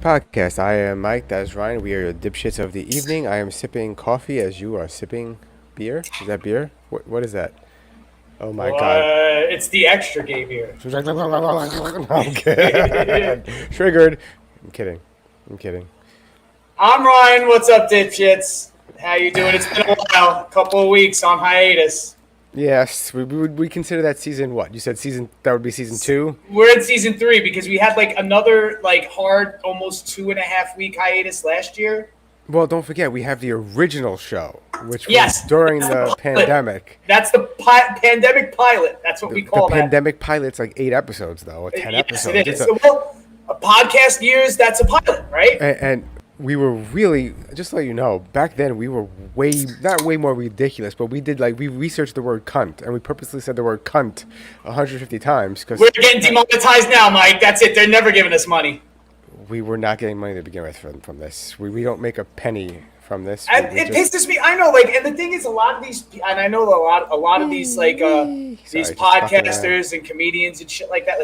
podcast. I am Mike. That is Ryan. We are your dipshits of the evening. I am sipping coffee as you are sipping beer. Is that beer? What is that? Oh my god. It's the extra gay beer. I'm kidding. Triggered. I'm kidding. I'm kidding. I'm Ryan. What's up, dipshits? How you doing? It's been a while. A couple of weeks on hiatus. Yes, we consider that season what? You said that would be season 2? We're in season 3 because we had like another hard, almost 2.5 week hiatus last year. Well, don't forget we have the original show, which Yes, was during that's the the pilot. pandemic. That's the pandemic pilot. That's what we call The that. pandemic pilot's like 8 episodes though, or 10 Yes, episodes. it is. Well, a podcast years, that's a pilot, right? And we were really, just to let you know, back then we were not way more ridiculous, but we researched the word cunt, and we purposely said the word cunt 150 times because We're getting demonetized now, Mike. That's it. They're never giving us money. we were not getting money to begin with from this. We don't make a penny from this. And it pisses me. I know, and the thing is, a lot of these, and I know a lot of these, these podcasters and comedians and shit like that,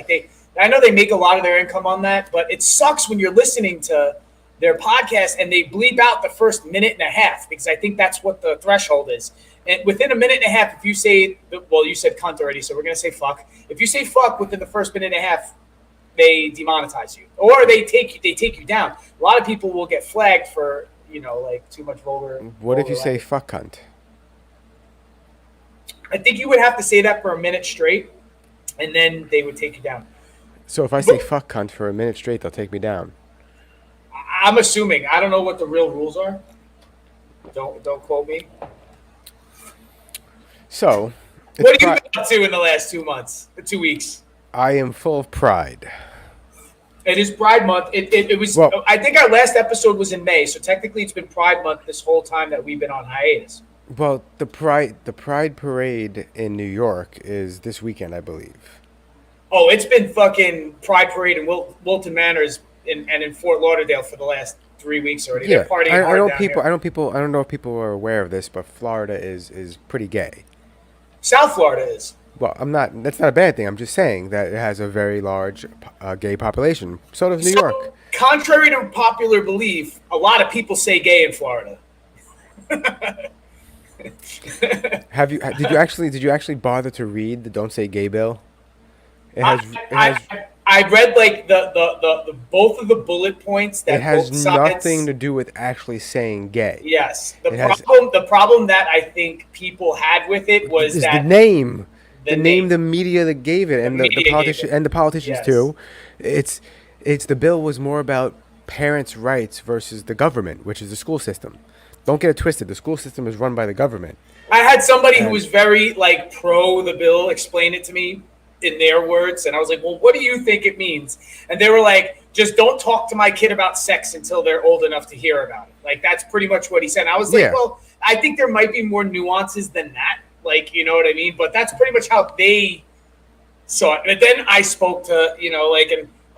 I know they make a lot of their income on that, but it sucks when you're listening to their podcast and they bleep out the first minute and a half, because I think that's what the threshold is. And within a minute and a half, if you say, well, you said cunt already, so we're going to say fuck. If you say fuck within the first minute and a half, they demonetize you, or they take you down. A lot of people will get flagged for, too much vulgar. What if you say fuck cunt? I think you would have to say that for a minute straight, and then they would take you down. So if I say fuck cunt for a minute straight, they'll take me down. I'm assuming. I don't know what the real rules are. Don't quote me. So, what have you been up to in the last 2 weeks? I am full of pride. It is Pride Month. It was. Well, I think our last episode was in May, so technically it's been Pride Month this whole time that we've been on hiatus. Well, the Pride Parade in New York is this weekend, I believe. Oh, it's been fucking Pride Parade in Wilton Manors and in Fort Lauderdale for the last 3 weeks already. Yeah, They're partying hard down here. I don't know if people are aware of this, but Florida is pretty gay. South Florida is. Well, that's not a bad thing. I'm just saying that it has a very large gay population. So does New York. Contrary to popular belief, a lot of people say gay in Florida. Did you actually bother to read the "Don't Say Gay" bill? I read the both of the bullet points that it has both sides, nothing to do with actually saying gay. Yes, the problem that I think people had with it was that the name, the media that gave it, and the politicians too. It's the bill was more about parents' rights versus the government, which is the school system. Don't get it twisted. The school system is run by the government. I had somebody who was very pro the bill explain it to me in their words, and I was like, well, what do you think it means? And they were like, just don't talk to my kid about sex until they're old enough to hear about it. That's pretty much what he said. And I was like, well, I think there might be more nuances than that. You know what I mean? But that's pretty much how they saw it. But then I spoke to,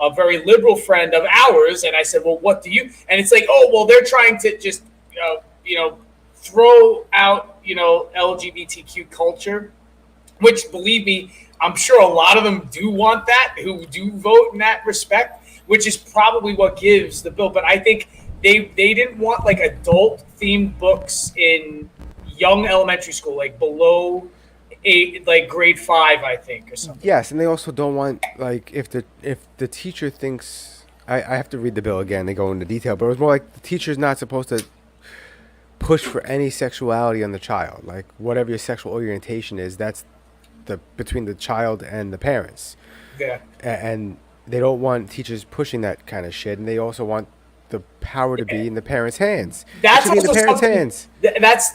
a very liberal friend of ours, and I said, well, what do you? And it's like, oh, well, they're trying to just, throw out, LGBTQ culture, which, believe me, I'm sure a lot of them do want that, who do vote in that respect, which is probably what gives the bill. But I think they didn't want adult themed books in young elementary school, below grade 5, I think, or something. Yes, and they also don't want if the teacher thinks I have to read the bill again. They go into detail, but it was more like the teacher's not supposed to push for any sexuality on the child. Whatever your sexual orientation is, that's between the child and the parents. Yeah. And they don't want teachers pushing that kind of shit, and they also want the power to be in the parents' hands. That's also in the parents' hands. That's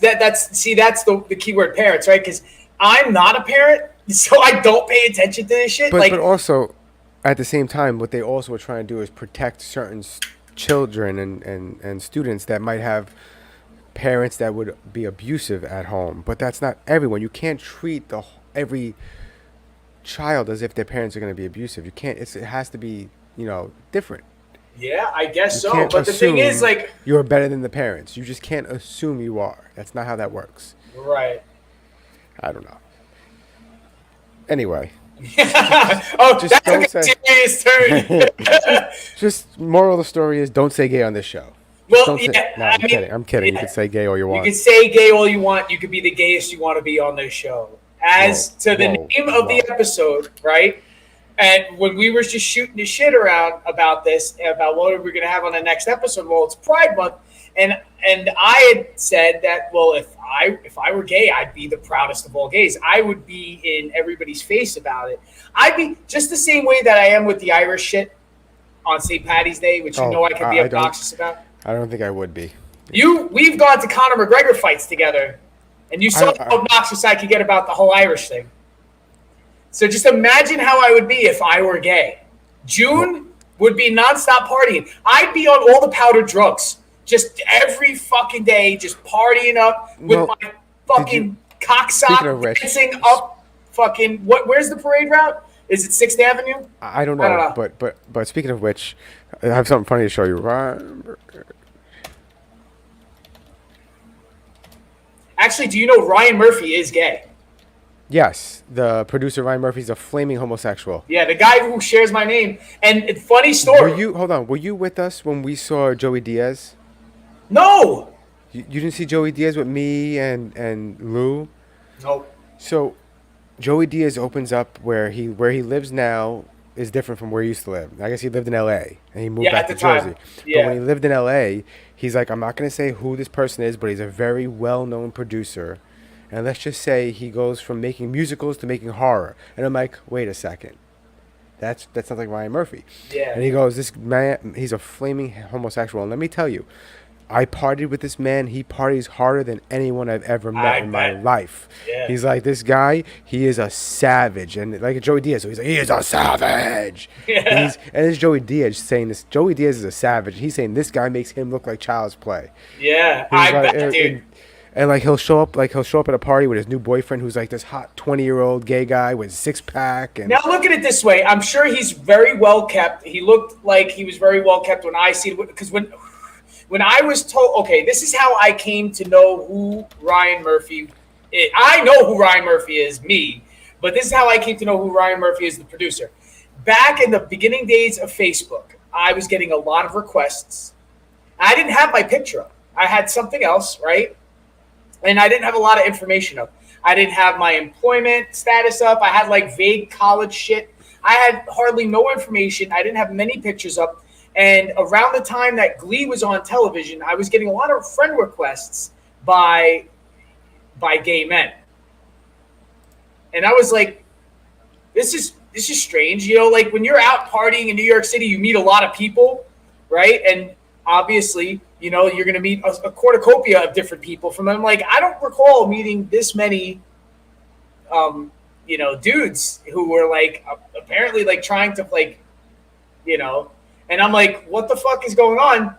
the key word, parents, right? Because I'm not a parent, so I don't pay attention to this shit. But also, at the same time, what they also are trying to do is protect certain children and students that might have parents that would be abusive at home. But that's not everyone. You can't treat every child as if their parents are going to be abusive. You can't. It has to be, different. Yeah, I guess so. But the thing is, you're better than the parents. You just can't assume you are. That's not how that works. Right. I don't know. Anyway, Oh, Just that took don't a say. serious turn. just moral of the story is don't say gay on this show. Just Well, don't say. yeah, No, I I'm mean, kidding. I'm kidding. You yeah, can say gay all you you want. can say gay all you want. You could be the gayest you want to be on this show. Whoa, As to the whoa, name of the whoa. episode, right? And when we were just shooting the shit around about this, about what we're going to have on the next episode, well, it's Pride Month, and I had said that, well, if I were gay, I'd be the proudest of all gays. I would be in everybody's face about it. I'd be just the same way that I am with the Irish shit on St. Patty's Day, which you Oh, know I could be I don't. obnoxious about. I don't think I would be. We've gone to Conor McGregor fights together, and you saw how obnoxious I could get about the whole Irish thing. So just imagine how I would be if I were gay. June would be nonstop partying. I'd be on all the powdered drugs, just every fucking day, just partying up with Well, my fucking speaking of cocksock which- dancing up fucking what? Where's the parade route? Is it 6th Avenue? I don't know. I don't know. But speaking of which, I have something funny to show you. Actually, do you know Ryan Murphy is gay? Yes, the producer Ryan Murphy's a flaming homosexual. Yeah, the guy who shares my name. And funny story. Were you with us when we saw Joey Diaz? No. You didn't see Joey Diaz with me and Lou? Nope. So Joey Diaz opens up where he lives now is different from where he used to live. I guess he lived in L.A. and he moved back at to the time. Jersey. Yeah. But when he lived in L.A., he's like, I'm not going to say who this person is, but he's a very well-known producer. And let's just say he goes from making musicals to making horror. And I'm like, wait a second. That sounds like Ryan Murphy. Yeah. And he goes, this man, he's a flaming homosexual. And let me tell you, I partied with this man. He parties harder than anyone I've ever met in my life. Yeah. He's like, this guy, he is a savage. And like Joey Diaz, so he's like, he is a savage. Yeah. And it's Joey Diaz saying this. Joey Diaz is a savage. He's saying this guy makes him look like child's play. Yeah, He's I like, bet, dude. And like he'll show up at a party with his new boyfriend who's like this hot 20-year-old gay guy with a six-pack. And Now look at it this way. I'm sure he's very well kept. He looked like he was very well kept when I see it. Because when I was told, okay, this is how I came to know who Ryan Murphy is. I know who Ryan Murphy is, me. But this is how I came to know who Ryan Murphy is, the producer. Back in the beginning days of Facebook, I was getting a lot of requests. I didn't have my picture up. I had something else, right? And I didn't have a lot of information up. I didn't have my employment status up. I had like vague college shit. I had hardly no information. I didn't have many pictures up. And around the time that Glee was on television, I was getting a lot of friend requests by gay men. And I was like, this is strange. You know, like when you're out partying in New York City, you meet a lot of people, right? And obviously, you know, you're going to meet a cornucopia of different people from them. Like, I don't recall meeting this many, dudes who were like apparently like trying to like, and I'm like, what the fuck is going on?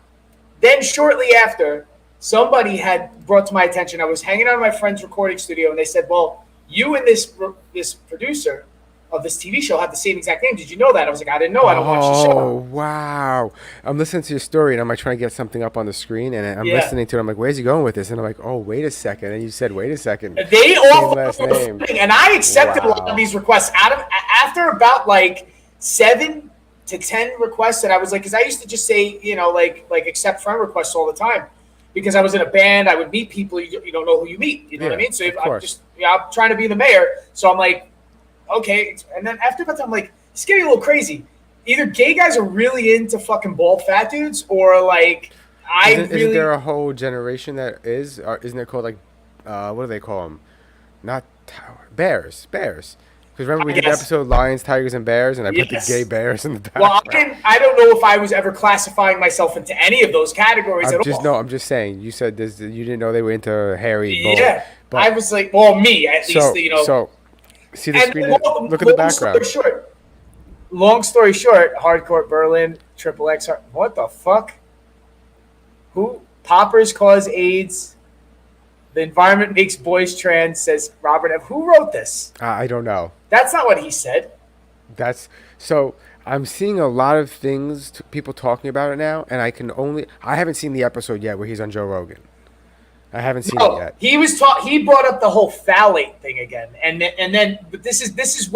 Then shortly after, somebody had brought to my attention, I was hanging out in my friend's recording studio and they said, well, you and this producer of this TV show have the same exact name. Did you know that? I was like, I didn't know. I don't watch the show. Oh, wow. I'm listening to your story, and I'm like trying to get something up on the screen, and I'm listening to it. I'm like, where's he going with this? And I'm like, oh, wait a second. And you said, wait a second. They all last name. And I accepted a lot Wow. of these requests after about like 7 to 10 requests. And I was like, because I used to just say, like accept friend requests all the time. Because I was in a band, I would meet people you don't know who you meet. You know what I mean? So I'm trying to be the mayor. So I'm like, okay. And then after that, I'm like, it's getting a little crazy. Either gay guys are really into fucking bald fat dudes, or like Isn't there a whole generation that is? Or isn't it called like, what do they call them? Not bears. Because remember we did the episode Lions, Tigers, and Bears, and I put the gay bears in the back. Well, I don't know if I was ever classifying myself into any of those categories at all. No, I'm just saying. You said this. You didn't know they were into hairy. Yeah, but, I was like, well, me at least, So, see the screen. Look at the background. Long story short, Hardcore Berlin, Triple X. What the fuck? Who? Poppers cause AIDS. The environment makes boys trans, says Robert F. Who wrote this? I don't know. That's not what he said. I'm seeing a lot of things, people talking about it now, and I haven't seen the episode yet where he's on Joe Rogan. I haven't seen it yet. He brought up the whole phthalate thing again, and then, but this is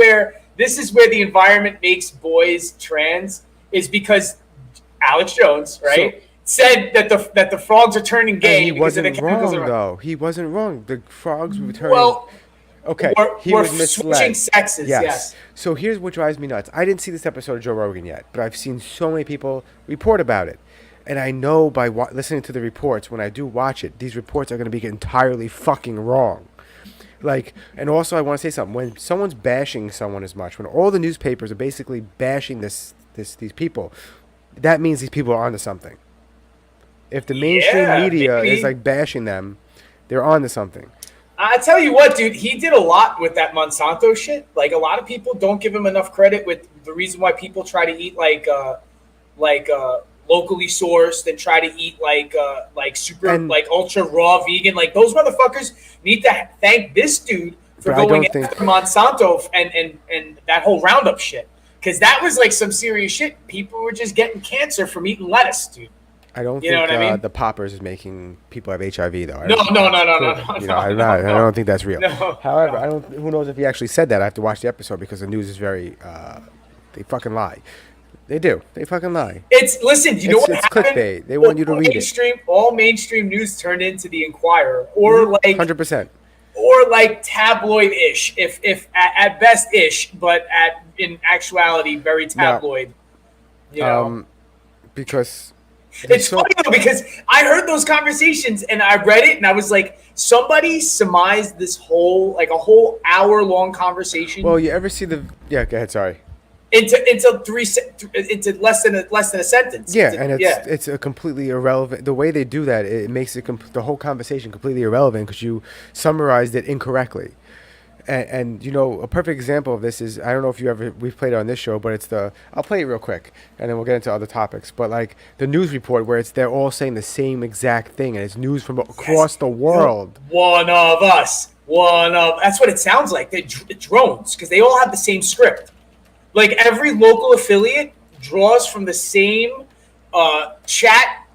this is where the environment makes boys trans, is because Alex Jones, right, said that the frogs are turning gay. He because of the wasn't chemicals wrong, around. though. He wasn't wrong. The frogs were turning. Well, okay, he we're was misled. switching sexes. Yes. So here's what drives me nuts. I didn't see this episode of Joe Rogan yet, but I've seen so many people report about it. And I know by listening to the reports, when I do watch it, these reports are going to be entirely fucking wrong. Like, and also I want to say something. When someone's bashing someone as much, when all the newspapers are basically bashing these people, that means these people are onto something. If the mainstream media is like bashing them, they're onto something. I tell you what, dude, he did a lot with that Monsanto shit. Like, a lot of people don't give him enough credit with the reason why people try to eat like locally sourced and try to eat like super like ultra raw vegan. Like, those motherfuckers need to thank this dude for going after Monsanto and that whole Roundup shit. Because that was like some serious shit. People were just getting cancer from eating lettuce, dude. I don't think the poppers is making people have HIV though. No. I don't think that's real. No, However, who knows if he actually said that? I have to watch the episode because the news is very. They fucking lie. They do. They fucking lie. Listen. You know what happened? It's clickbait. They want you to read it. All mainstream news turned into the Inquirer, or like 100%, or like tabloid-ish, if at best ish, but in actuality very tabloid. No. Because. It's funny though, because I heard those conversations and I read it and I was like, somebody surmised this whole a whole hour-long conversation. Well, you ever see the? Yeah, go ahead. Sorry. Into less than a sentence. Yeah, it's a completely irrelevant. The way they do that, it makes the whole conversation completely irrelevant because you summarized it incorrectly. And you know, a perfect example of this is, I don't know if we've played it on this show, but I'll play it real quick and then we'll get into other topics. But like the news report where they're all saying the same exact thing and it's news from across the world. One of us. That's what it sounds like. They're drones because they all have the same script. Like every local affiliate draws from the same chat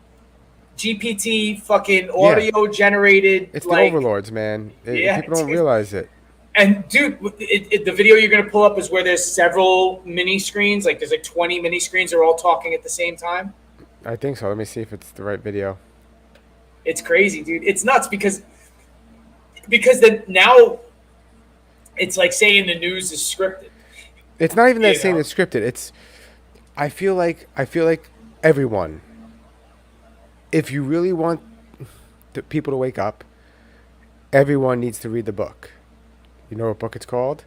GPT fucking audio generated. It's the overlords, man. People don't realize it. And dude, the video you're gonna pull up is where there's several mini screens. Like there's like 20 mini screens. They're all talking at the same time. I think so. Let me see if it's the right video. It's crazy, dude. It's nuts because now it's like saying the news is scripted. It's not even that saying it's scripted. It's I feel like everyone, if you really want people to wake up, everyone needs to read the book. You know what book it's called?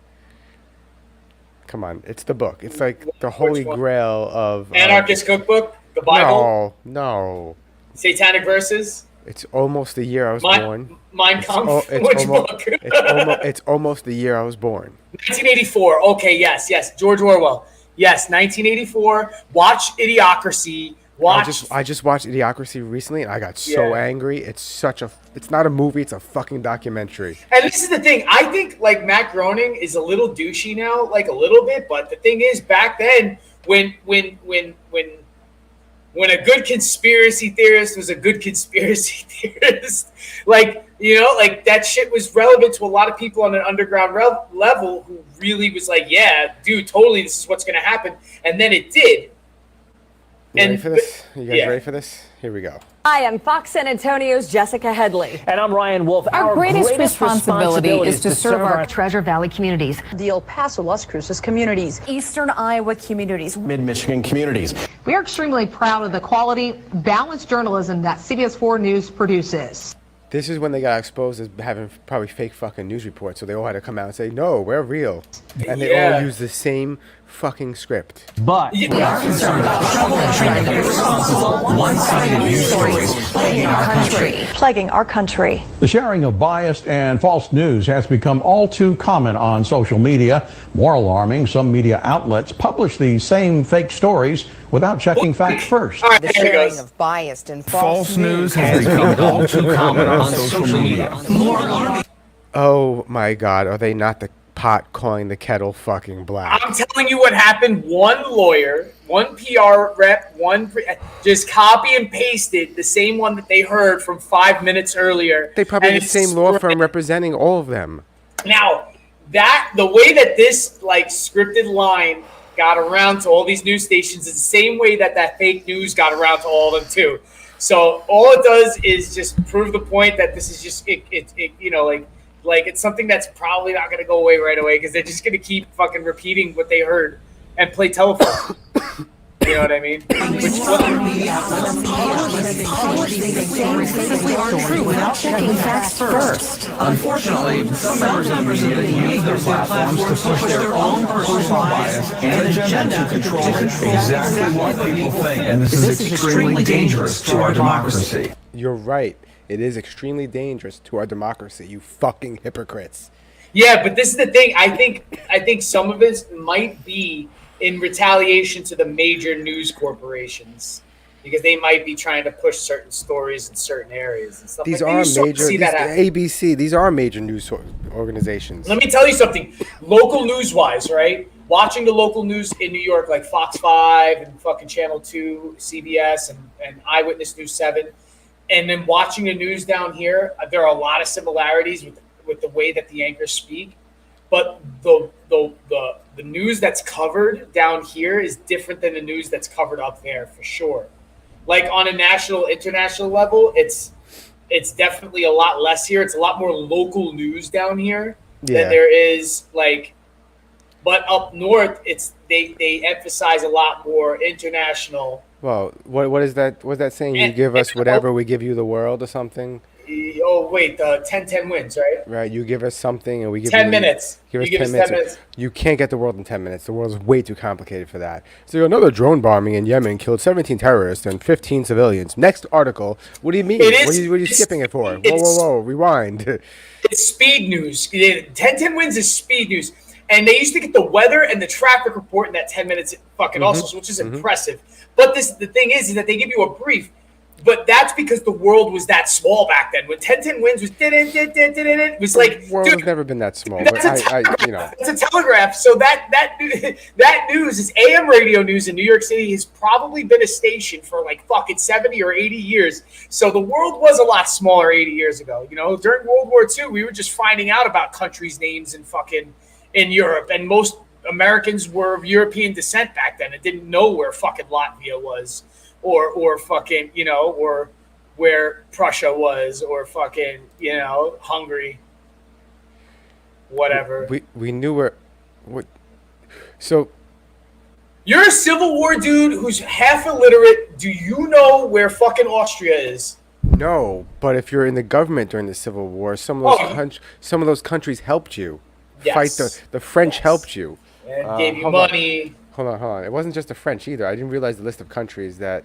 Come on, it's the book. It's like the holy grail of Anarchist Cookbook, the Bible. No. Satanic Verses. It's almost the year I was born. Mein Kampf. Which book? It's almost the year I was born. 1984. Okay, yes. George Orwell. Yes, 1984. Watch Idiocracy. I just watched Idiocracy recently and I got so angry. It's not a movie, it's a fucking documentary. And this is the thing. I think like Matt Groening is a little douchey now, like a little bit, but the thing is back then when a good conspiracy theorist was a good conspiracy theorist, like, you know, like that shit was relevant to a lot of people on an underground level who really was like, yeah, dude, totally, this is what's going to happen. And then it did. Ready for this? You guys ready for this? Here we go. Hi, I'm Fox San Antonio's Jessica Headley. And I'm Ryan Wolf. Our greatest responsibility is to serve our Treasure Valley communities, the El Paso, Las Cruces communities, Eastern Iowa communities, Mid-Michigan communities. We are extremely proud of the quality, balanced journalism that CBS 4 News produces. This is when they got exposed as having probably fake fucking news reports, so they all had to come out and say, no, we're real. And they all use the same fucking script. But we are concerned about trouble and treating irresponsible, one-sided news stories plaguing our country. The sharing of biased and false news has become all too common on social media. More alarming, some media outlets publish these same fake stories without checking facts first. All right, the sharing of biased and false news has become all too common on social media. Oh my God, are they not the pot calling the kettle fucking black? I'm telling you what happened. One lawyer, one PR rep, just copy and pasted the same one that they heard from 5 minutes earlier. They probably have the same law firm representing all of them. Now, that the way that this like scripted line got around to all these news stations is the same way that that fake news got around to all of them too. So all it does is just prove the point that this is just it you know, like it's something that's probably not going to go away right away because they're just going to keep fucking repeating what they heard and play telephone. You know what I mean? Without checking facts first. Unfortunately, some members of the media use their platforms to push their own personal bias and agenda to control exactly what people think. And this is extremely dangerous to our democracy. You're right. It is extremely dangerous to our democracy, you fucking hypocrites. Yeah, but this is the thing. I think some of this might be in retaliation to the major news corporations because they might be trying to push certain stories in certain areas and stuff. These like are that. major. ABC. These are major news organizations. Let me tell you something. Local news-wise, right? Watching the local news in New York, like Fox 5 and fucking Channel 2, CBS, and Eyewitness News 7, and then watching the news down here, there are a lot of similarities with the way that the anchors speak. But the news that's covered down here is different than the news that's covered up there for sure. Like on a national, international level, it's definitely a lot less here. It's a lot more local news down here than there is like. But up north, they emphasize a lot more international. Well, what is that? What's that saying? You give us whatever, we give you the world, or something. Oh wait, 10-10 wins, right? Right. You give us something, and we give 10 minutes. Give us 10 minutes. You can't get the world in 10 minutes. The world is way too complicated for that. So another drone bombing in Yemen killed 17 terrorists and 15 civilians. Next article. What do you mean? What are you skipping it for? Whoa! Rewind. It's speed news. 10-10 wins is speed news. And they used to get the weather and the traffic report in that 10 minutes fucking also, which is impressive. But the thing is that they give you a brief. But that's because the world was that small back then. When 10-10 wins was it was like the world has never been that small. But it's a telegraph. So that news is AM radio news in New York City has probably been a station for like fucking 70 or 80 years. So the world was a lot smaller 80 years ago. You know, during World War II, we were just finding out about countries' names and fucking in Europe, and most Americans were of European descent back then and didn't know where fucking Latvia was. Or fucking, you know, or where Prussia was, or fucking, you know, Hungary, whatever. We knew where. So you're a Civil War dude who's half illiterate. Do you know where fucking Austria is? No, but if you're in the government during the Civil War, some of those countries helped you fight. The French helped you and gave you money. Hold on. It wasn't just the French either. I didn't realize the list of countries that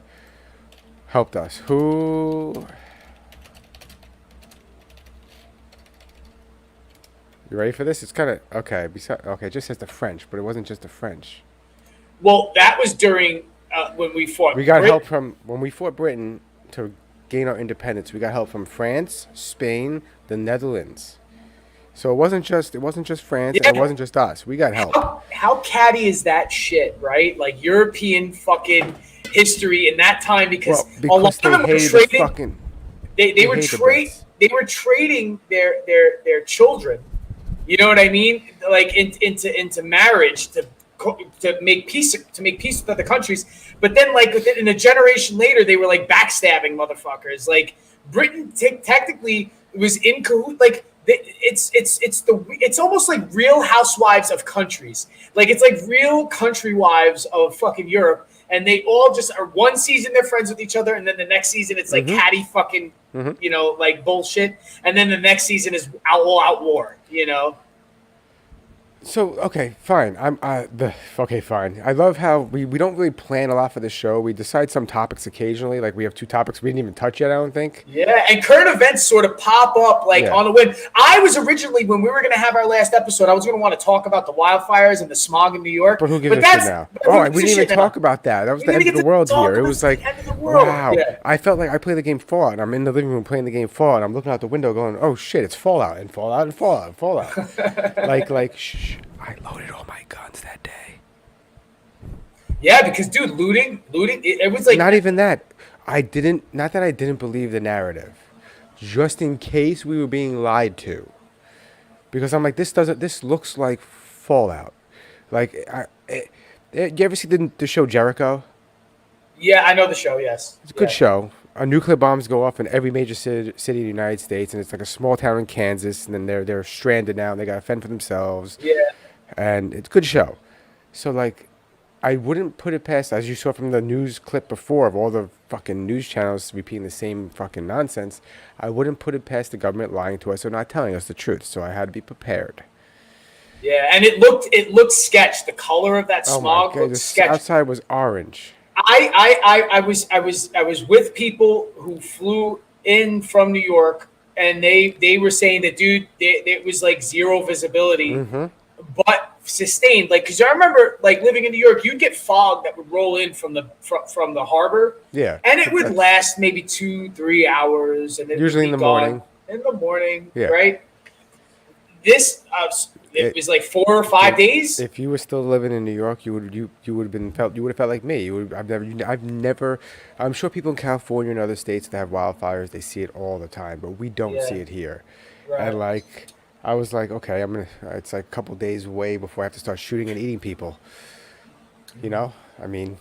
helped us. Who? You ready for this? It's kind of okay. It just says the French, but it wasn't just the French. Well, that was during when we fought. We got help from when we fought Britain to gain our independence. We got help from France, Spain, the Netherlands. So it wasn't just France, and it wasn't just us. We got help. How catty is that shit, right? Like European fucking history in that time because a lot of them were trading. They were trading their children. You know what I mean? Like into marriage to make peace with other countries. But then like within a generation later, they were like backstabbing motherfuckers. Like Britain technically was in cahoots. Like it's almost like Real Housewives of countries. Like it's like real country wives of fucking Europe, and they all just are one season they're friends with each other, and then the next season it's like catty fucking you know, like bullshit, and then the next season is all out war. You know. So okay, fine. Fine. I love how we don't really plan a lot for the show. We decide some topics occasionally. Like we have 2 topics we didn't even touch yet, I don't think. Yeah, and current events sort of pop up like on the whim. I was originally, when we were going to have our last episode, I was going to want to talk about the wildfires and the smog in New York. But who gives a shit now? We didn't even talk about that. That was the end of the world here. It was like, wow. Yeah. I felt like I play the game Fallout, and I'm in the living room playing the game Fallout, and I'm looking out the window going, oh shit, it's Fallout and Fallout and Fallout and Fallout. like shh. I loaded all my guns that day. Yeah, because dude, looting, it was like not even that. Not that I didn't believe the narrative. Just in case we were being lied to. because I'm like, this looks like Fallout. Like, you ever see the show Jericho? Yeah, I know the show. Yes, It's a good show. Nuclear bombs go off in every major city in the United States, and it's like a small town in Kansas, and then they're stranded now, and they got to fend for themselves. Yeah, And it's a good show. So like, I wouldn't put it past, as you saw from the news clip before of all the fucking news channels repeating the same fucking nonsense. I wouldn't put it past the government lying to us or not telling us the truth. So I had to be prepared. yeah, and it looked sketch. The color of that smog looked The sketch. outside was orange. I was with people who flew in from New York, and they were saying that, dude, it was like zero visibility, but sustained. Like, because I remember like living in New York, you'd get fog that would roll in from the harbor, Yeah, and it would last maybe 2-3 hours, and it usually would in be the gone. morning. In the morning, Yeah. right? It was like 4 or 5 days. If you were still living in New York, you would have felt like me. I've never. I'm sure people in California and other states that have wildfires, they see it all the time, but we don't see it here. Right. And like, I was like, okay, it's like a couple days away before I have to start shooting and eating people. You know, I mean,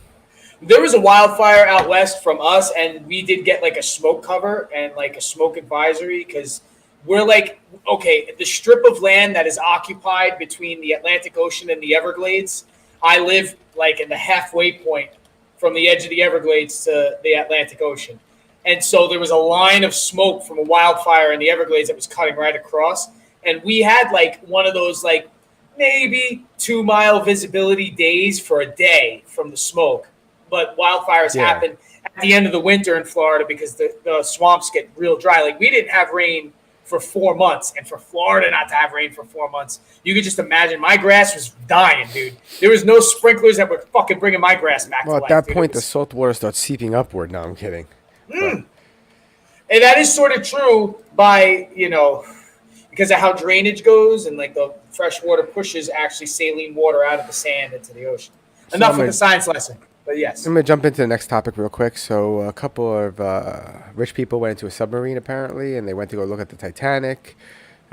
there was a wildfire out west from us, and we did get like a smoke cover and like a smoke advisory, because we're like, okay, the strip of land that is occupied between the Atlantic Ocean and the Everglades, I live like in the halfway point from the edge of the Everglades to the Atlantic Ocean. And so there was a line of smoke from a wildfire in the Everglades that was cutting right across. And we had like one of those like maybe 2-mile visibility days for a day from the smoke. But wildfires happen at the end of the winter in Florida because the swamps get real dry. Like, we didn't have rain for 4 months, and for Florida not to have rain for 4 months, you could just imagine. My grass was dying, dude. There was no sprinklers that were fucking bringing my grass back well, to at life. that point, the salt water starts seeping upward. No, I'm kidding. And that is sort of true by, because of how drainage goes, and like the fresh water pushes actually saline water out of the sand into the ocean. Enough with the science lesson. But yes. I'm going to jump into the next topic real quick. So a couple of rich people went into a submarine, apparently, and they went to go look at the Titanic.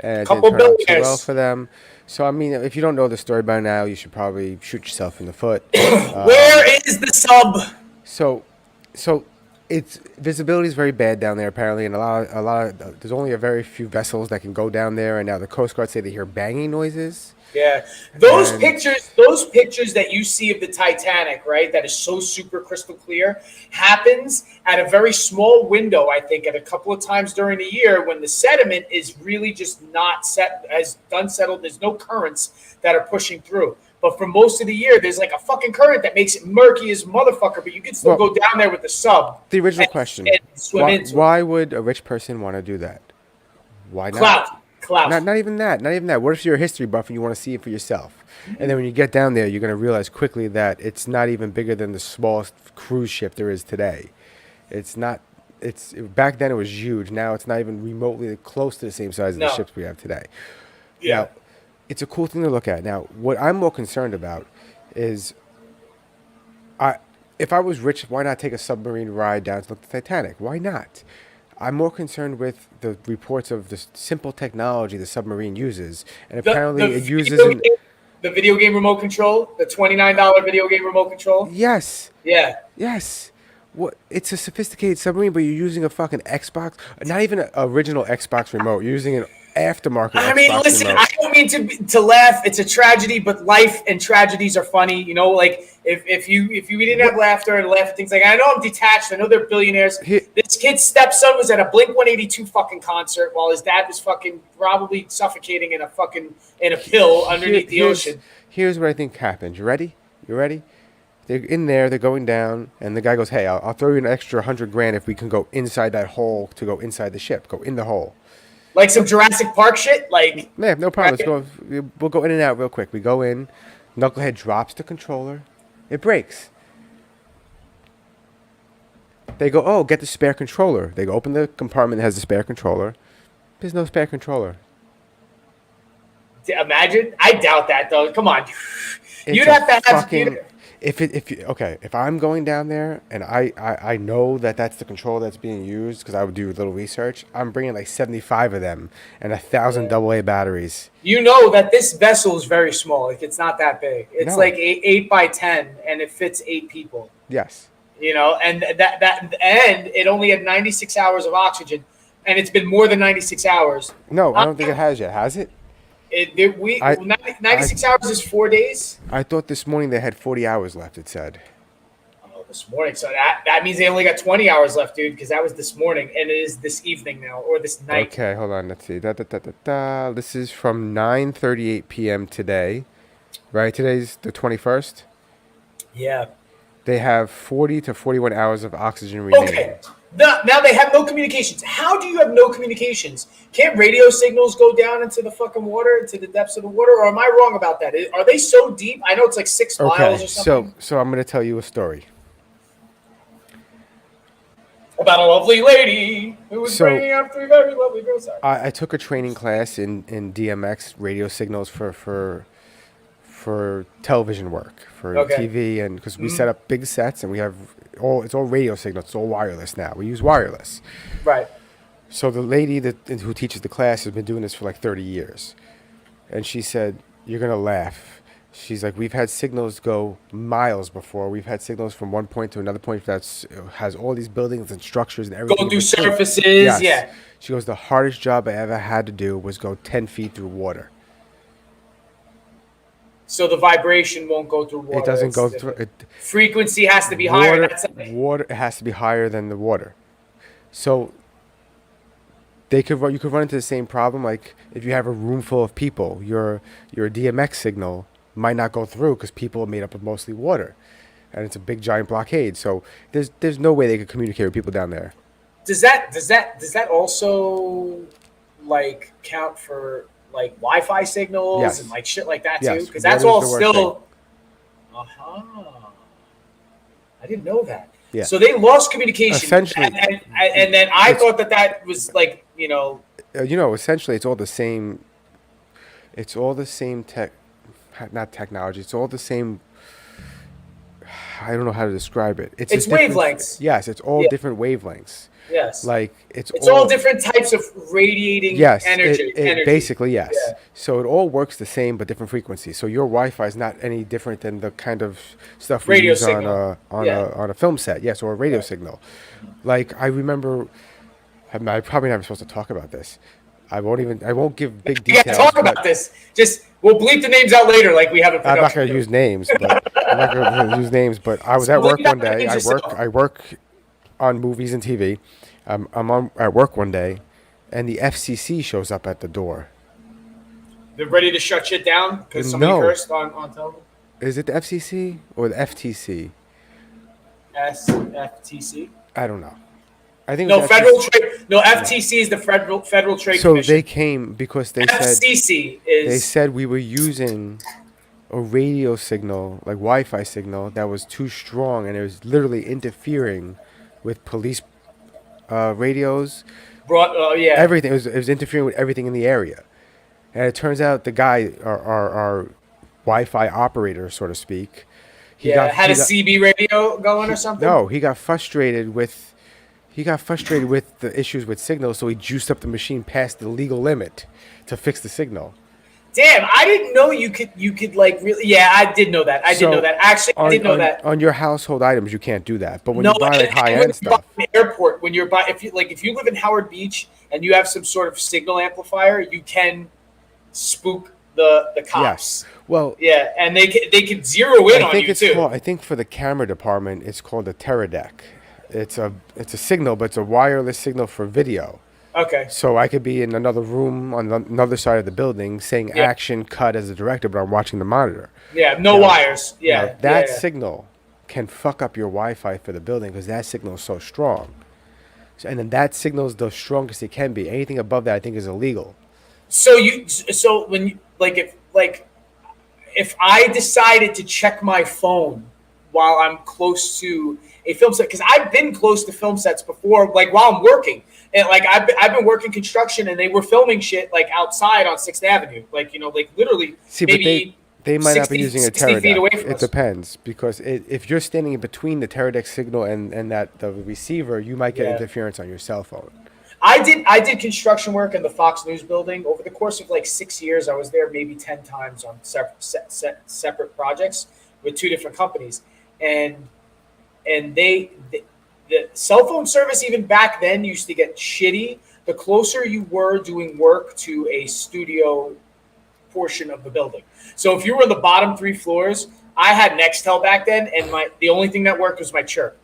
And it didn't turn out too well for them. So, I mean, if you don't know the story by now, you should probably shoot yourself in the foot. Where is the sub? So it's visibility is very bad down there, apparently, and a lot of there's only a very few vessels that can go down there. And now the Coast Guard say they hear banging noises. Yeah, those pictures that you see of the Titanic, right? That is so super crystal clear, happens at a very small window. I think at a couple of times during the year when the sediment is really just not settled. There's no currents that are pushing through. But for most of the year, there's like a fucking current that makes it murky as motherfucker. But you can still go down there with the sub. The original question: why would a rich person want to do that? Why not? Clout. Not even that. Not even that. What if you're a history buff and you want to see it for yourself? And then when you get down there, you're going to realize quickly that it's not even bigger than the smallest cruise ship there is today. It's not. Back then it was huge. Now it's not even remotely close to the same size as the ships we have today. Yeah. Now, it's a cool thing to look at. Now, what I'm more concerned about is, if I was rich, why not take a submarine ride down to look at the Titanic? Why not? I'm more concerned with the reports of the simple technology the submarine uses, and apparently it uses the video game remote control, the $29 video game remote control. Yes. Yeah. Yes. What? It's a sophisticated submarine, but you're using a fucking Xbox. Not even an original Xbox remote. You're using an aftermarket. I mean, Xbox listen, remote. I don't mean to laugh. It's a tragedy, but life and tragedies are funny. Like if we didn't have laughter and laugh at things like, I know I'm detached. I know they're billionaires. This kid's stepson was at a Blink-182 fucking concert while his dad was fucking probably suffocating in a pill underneath the ocean. Here's what I think happened. You ready? They're in there. They're going down, and the guy goes, "Hey, I'll throw you an extra $100,000 if we can go inside that hole to go inside the ship. Go in the hole." Like some Jurassic Park shit? Like, yeah, no problem. We'll go in and out real quick. We go in. Knucklehead drops the controller. It breaks. They go, oh, get the spare controller. They go open the compartment that has the spare controller. There's no spare controller. Imagine. I doubt that, though. Come on. You'd have to have... if I'm going down there and I know that that's the control that's being used, because I would do a little research, I'm bringing like 75 of them and 1,000 AA batteries. You know that this vessel is very small. Like, it's not that big. It's No. like 8 by 10, and it fits 8 people. Yes. You know, and and it only had 96 hours of oxygen, and it's been more than 96 hours. No, I don't think it has yet. Has it? 96 hours is 4 days. I thought this morning they had 40 hours left, it said. Oh, this morning. So that means they only got 20 hours left, dude, because that was this morning, and it is this evening now, or this night. Okay, hold on. Let's see. This is from 9:38 p.m. today, right? Today's the 21st. Yeah. They have 40 to 41 hours of oxygen remaining. Okay. Now they have no communications. How do you have no communications? Can't radio signals go down into the fucking water, into the depths of the water? Or am I wrong about that? Are they so deep? I know it's like 6 miles or something. So I'm going to tell you a story. About a lovely lady who was So, bringing up 3 very lovely girls. Sorry. I took a training class in DMX radio signals for television work, for TV, and because we set up big sets and we have it's all radio signals, it's all wireless now. We use wireless. Right. So the lady who teaches the class has been doing this for like 30 years. And she said, "You're going to laugh." She's like, "We've had signals go miles before. We've had signals from one point to another point that has all these buildings and structures and everything. Go through surfaces, Yes. yeah. She goes, "The hardest job I ever had to do was go 10 feet through water." So the vibration won't go through water. It doesn't It's go different. through. Frequency has to be higher. Water has to be higher than the water. So you could run into the same problem. Like if you have a room full of people, your DMX signal might not go through because people are made up of mostly water, and it's a big giant blockade. So there's no way they could communicate with people down there. Does that also like count for like Wi-Fi signals Yes. and like shit like that Yes. too? Because that's Water's all the worst still. I didn't know that. Yeah. So they lost communication. Essentially, and then I thought that was like essentially it's all the same. It's all the same not technology. It's all the same. I don't know how to describe it. It's wavelengths. Yes, it's all different wavelengths. Yes. Like it's all different types of radiating energy. Basically, yes. Yeah. So it all works the same but different frequencies. So your Wi-Fi is not any different than the kind of stuff we Radio use signal. on a film set. Yes, or a radio signal. Like I remember, I'm probably not supposed to talk about this. I won't give big details. Yeah, talk about this. Just we'll bleep the names out later, like we have a production. I'm not going to use names, but I was at work one day. I work on movies and TV. I'm at work one day, and the FCC shows up at the door. They're ready to shut shit down because somebody cursed on television? Is it the FCC or the FTC? FTC? I don't know. I think no federal trade. No, FTC is the Federal Trade Commission. So they came because they FCC is. They said we were using a radio signal, like Wi-Fi signal, that was too strong, and it was literally interfering with police radios. Everything. It was interfering with everything in the area, and it turns out the guy, our Wi-Fi operator, so to speak, had a CB radio going or something. No, he got frustrated with the issues with signals, so he juiced up the machine past the legal limit to fix the signal. Damn, I didn't know you could like really. Yeah, I did know that. I did know that. Actually, I did know that. On your household items, you can't do that. But when you buy like high-end stuff, an airport, when you're if you live in Howard Beach and you have some sort of signal amplifier, you can spook the cops. Yes. Well, yeah, and they can zero in on you too. I think for the camera department, it's called a Teradek. It's a signal, but it's a wireless signal for video. Okay. So I could be in another room on another side of the building saying action cut as a director, but I'm watching the monitor. Yeah, no wires. Yeah. That signal can fuck up your Wi-Fi for the building because that signal is so strong. And then that signal is the strongest it can be. Anything above that, I think, is illegal. So when you if I decided to check my phone while I'm close to a film set, because I've been close to film sets before, like while I'm working, and like I've been working construction, and they were filming shit like outside on 6th Avenue, like literally. See, maybe They might not be 60 using a 60 feet away pterodect. from It us. depends, because if you're standing in between the pterodect signal and that the receiver, you might get Yeah. interference on your cell phone. I did construction work in the Fox News building over the course of like 6 years. I was there maybe 10 times on separate projects with two different companies, and the cell phone service even back then used to get shitty. The closer you were doing work to a studio portion of the building. So if you were in the bottom 3 floors, I had Nextel back then, and the only thing that worked was my chirp,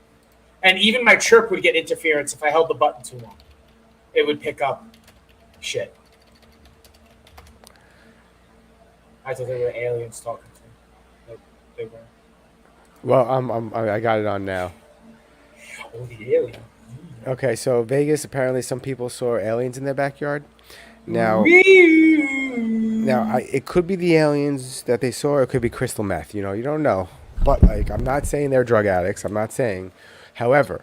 and even my chirp would get interference if I held the button too long. It would pick up shit. I thought they were aliens talking to me. They were. Well, I got it on now. Oh, the alien. Okay, so Vegas, apparently some people saw aliens in their backyard. Now, it could be the aliens that they saw, or it could be crystal meth. You know, you don't know. But, like, I'm not saying they're drug addicts. I'm not saying. However,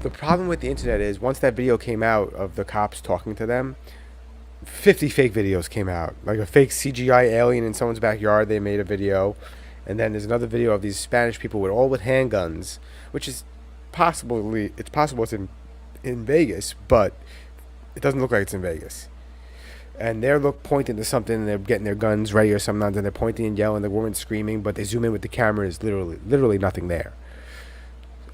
the problem with the internet is once that video came out of the cops talking to them, 50 fake videos came out. Like a fake CGI alien in someone's backyard, they made a video. And then there's another video of these Spanish people with handguns, which is possible it's in Vegas, but it doesn't look like it's in Vegas. And they're pointing to something, and they're getting their guns ready or something, and they're pointing and yelling, the woman's screaming, but they zoom in with the camera, and there's literally nothing there.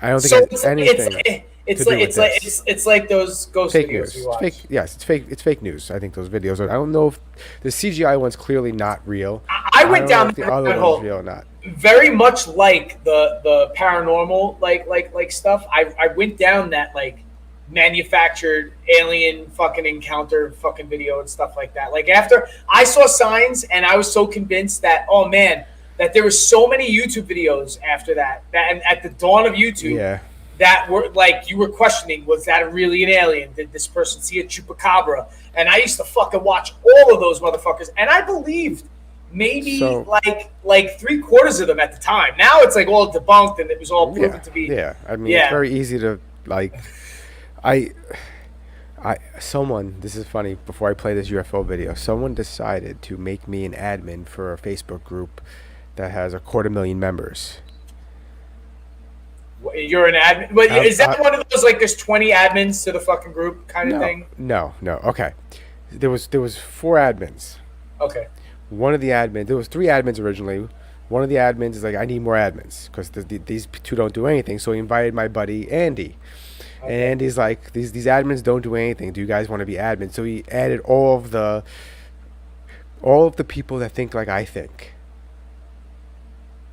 I don't think it's anything. It's like those ghost Fake videos news. we watch. It's fake. It's fake news. I think those videos are. I don't know if the CGI one's clearly not real. I went don't down know if the that other hole. one's real or not. Very much like the paranormal like stuff. I went down that like manufactured alien fucking encounter fucking video and stuff like that. Like after I saw signs, and I was so convinced that, oh man, that there were so many YouTube videos after that and at the dawn of YouTube. Yeah. That were like, you were questioning, was that really an alien? Did this person see a chupacabra? And I used to fucking watch all of those motherfuckers, and I believed maybe like 3/4 of them at the time. Now it's like all debunked, and it was all proven to be. Yeah, I mean, it's very easy to like. Someone, this is funny. Before I play this UFO video, someone decided to make me an admin for a Facebook group that has 250,000 members. You're an admin. But is that one of those like there's 20 admins to the fucking group kind of thing? No. Okay, there was 4 admins. Okay. One of the admins, there was 3 admins originally. One of the admins is like, I need more admins because these 2 don't do anything. So he invited my buddy Andy, and Andy's like, these admins don't do anything. Do you guys want to be admins? So he added all of the people that think like I think.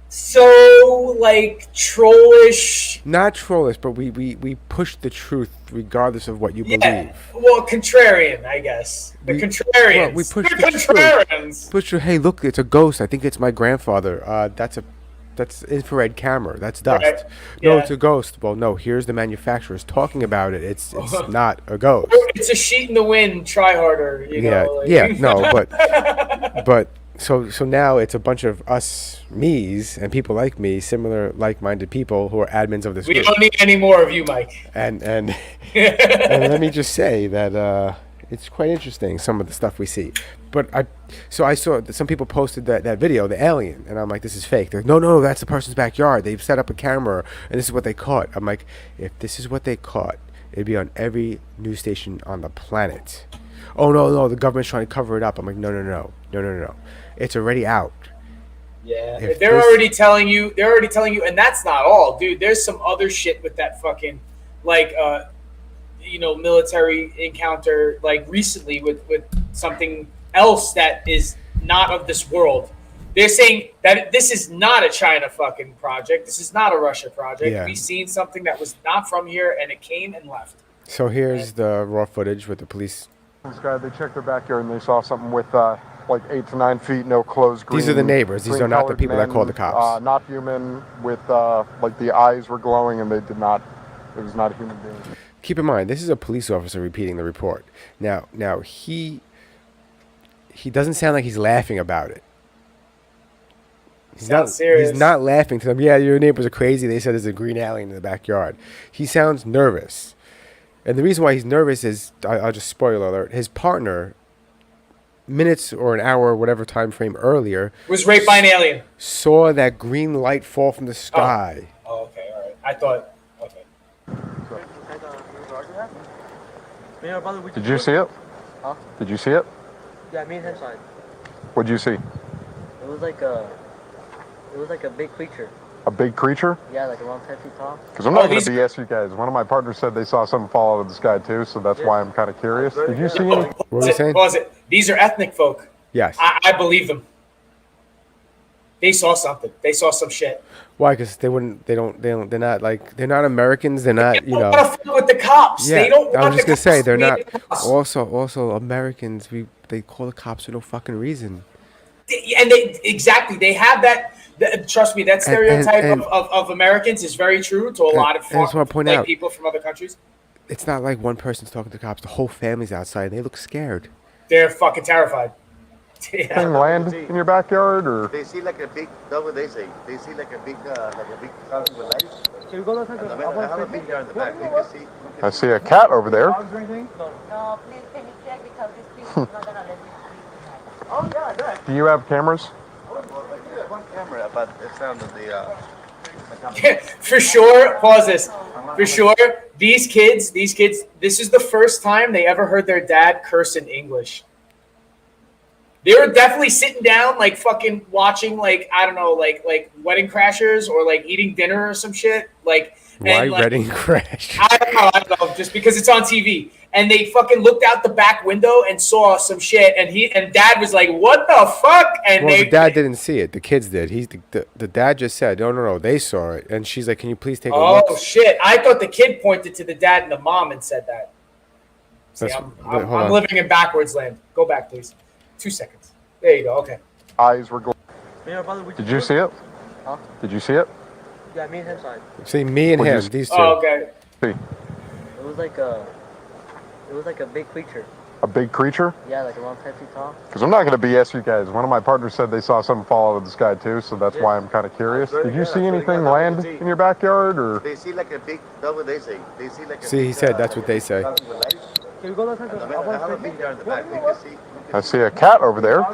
So like trollish. Not trollish, but we push the truth regardless of what you believe. Well, contrarian, I guess. The contrarians. Well, we push the contrarians. Truth. Hey, look, it's a ghost. I think it's my grandfather. That's infrared camera. That's dust. Right. No, Yeah. it's a ghost. Well, no, here's the manufacturers talking about it. It's not a ghost. It's a sheet in the wind. Try harder. You know, like. No, but so now it's a bunch of us me's and people like me, similar like-minded people who are admins of this We group. don't need any more of you, Mike. And and let me just say that it's quite interesting, some of the stuff we see. But I saw that some people posted that video, the alien, and I'm like, this is fake. They're like, no, that's the person's backyard. They've set up a camera, and this is what they caught. I'm like, if this is what they caught, it'd be on every news station on the planet. Oh no, the government's trying to cover it up. I'm like, no. It's already out. Yeah, they're already telling you, and that's not all, dude. There's some other shit with that fucking, like, military encounter, like recently with something else that is not of this world. They're saying that this is not a China fucking project. This is not a Russia project. Yeah. We've seen something that was not from here, and it came and left. So here's the raw footage with the police. This guy, they checked their backyard and they saw something with like 8 to 9 feet, no clothes. These are the neighbors. These are not the people that called the cops. Not human. With like the eyes were glowing, and they did not. It was not a human being. Keep in mind, this is a police officer repeating the report. Now he doesn't sound like he's laughing about it. He's not serious. He's not laughing to them. Yeah, your neighbors are crazy. They said there's a green alien in the backyard. He sounds nervous. And the reason why he's nervous is, I'll just spoiler alert, his partner minutes or an hour, whatever time frame earlier, Was raped by an alien. saw that green light fall from the sky. Oh, okay, all right. I thought. Okay. Did you see it? Huh? Did you see it? Yeah, me and him saw it. What'd you see? It was like a big creature. A big creature? Yeah, like around 10 feet tall. Because I'm not going to BS you guys. One of my partners said they saw something fall out of the sky too, so that's why I'm kind of curious. Did you see any? What were you saying? Pause it. These are ethnic folk. Yes. I believe them. They saw something. They saw some shit. Why? Because they wouldn't. They're not like. They're not Americans. They're not. They don't want to fuck with the cops. Yeah. They don't want I was just the gonna say cops they're to not. be the cops. Also Americans. They call the cops for no fucking reason. And exactly. They have that. Trust me, that stereotype of Americans is very true to a lot of I just want to point out, people from other countries. It's not like one person's talking to the cops. The whole family's outside. And they look scared. They're fucking terrified. Anything land in your backyard or? They see like a big, that's what they say. They see like a big something with lights. Can we go look? I have a big jar in the back. You can see. I see a cat over there. No, please can you check because this people is not gonna let me. Oh yeah, that. Do you have cameras? One camera, but it's down to the. For sure, pause this. For sure, these kids, this is the first time they ever heard their dad curse in English. They were definitely sitting down, like fucking watching, like, I don't know, like Wedding Crashers or like eating dinner or some shit. Like, why Wedding Crash? I don't know, just because it's on TV. And they fucking looked out the back window and saw some shit, and dad was like, "What the fuck?" And the dad didn't see it. The kids did. The dad just said, "No, they saw it." And she's like, "Can you please take a look?" Oh shit! I thought the kid pointed to the dad and the mom and said that. See, I'm living in backwards land. Go back, please. 2 seconds. There you go. Okay. Eyes were glowing. Did you see it? Huh? Did you see it? Yeah, me and him saw it. See, me and him, these two. Oh, okay. See. It was like a big creature. A big creature? Yeah, like around 10 feet tall. Because I'm not going to BS you guys. One of my partners said they saw something fall out of the sky too, so that's why I'm kind of curious. Did you see anything land in your backyard or? They see like a big, that's what they say. They see like a See, he said that's what they say. something with lights. Can we go look? I have a big jar in the back. You can see. I see a cat over there. No,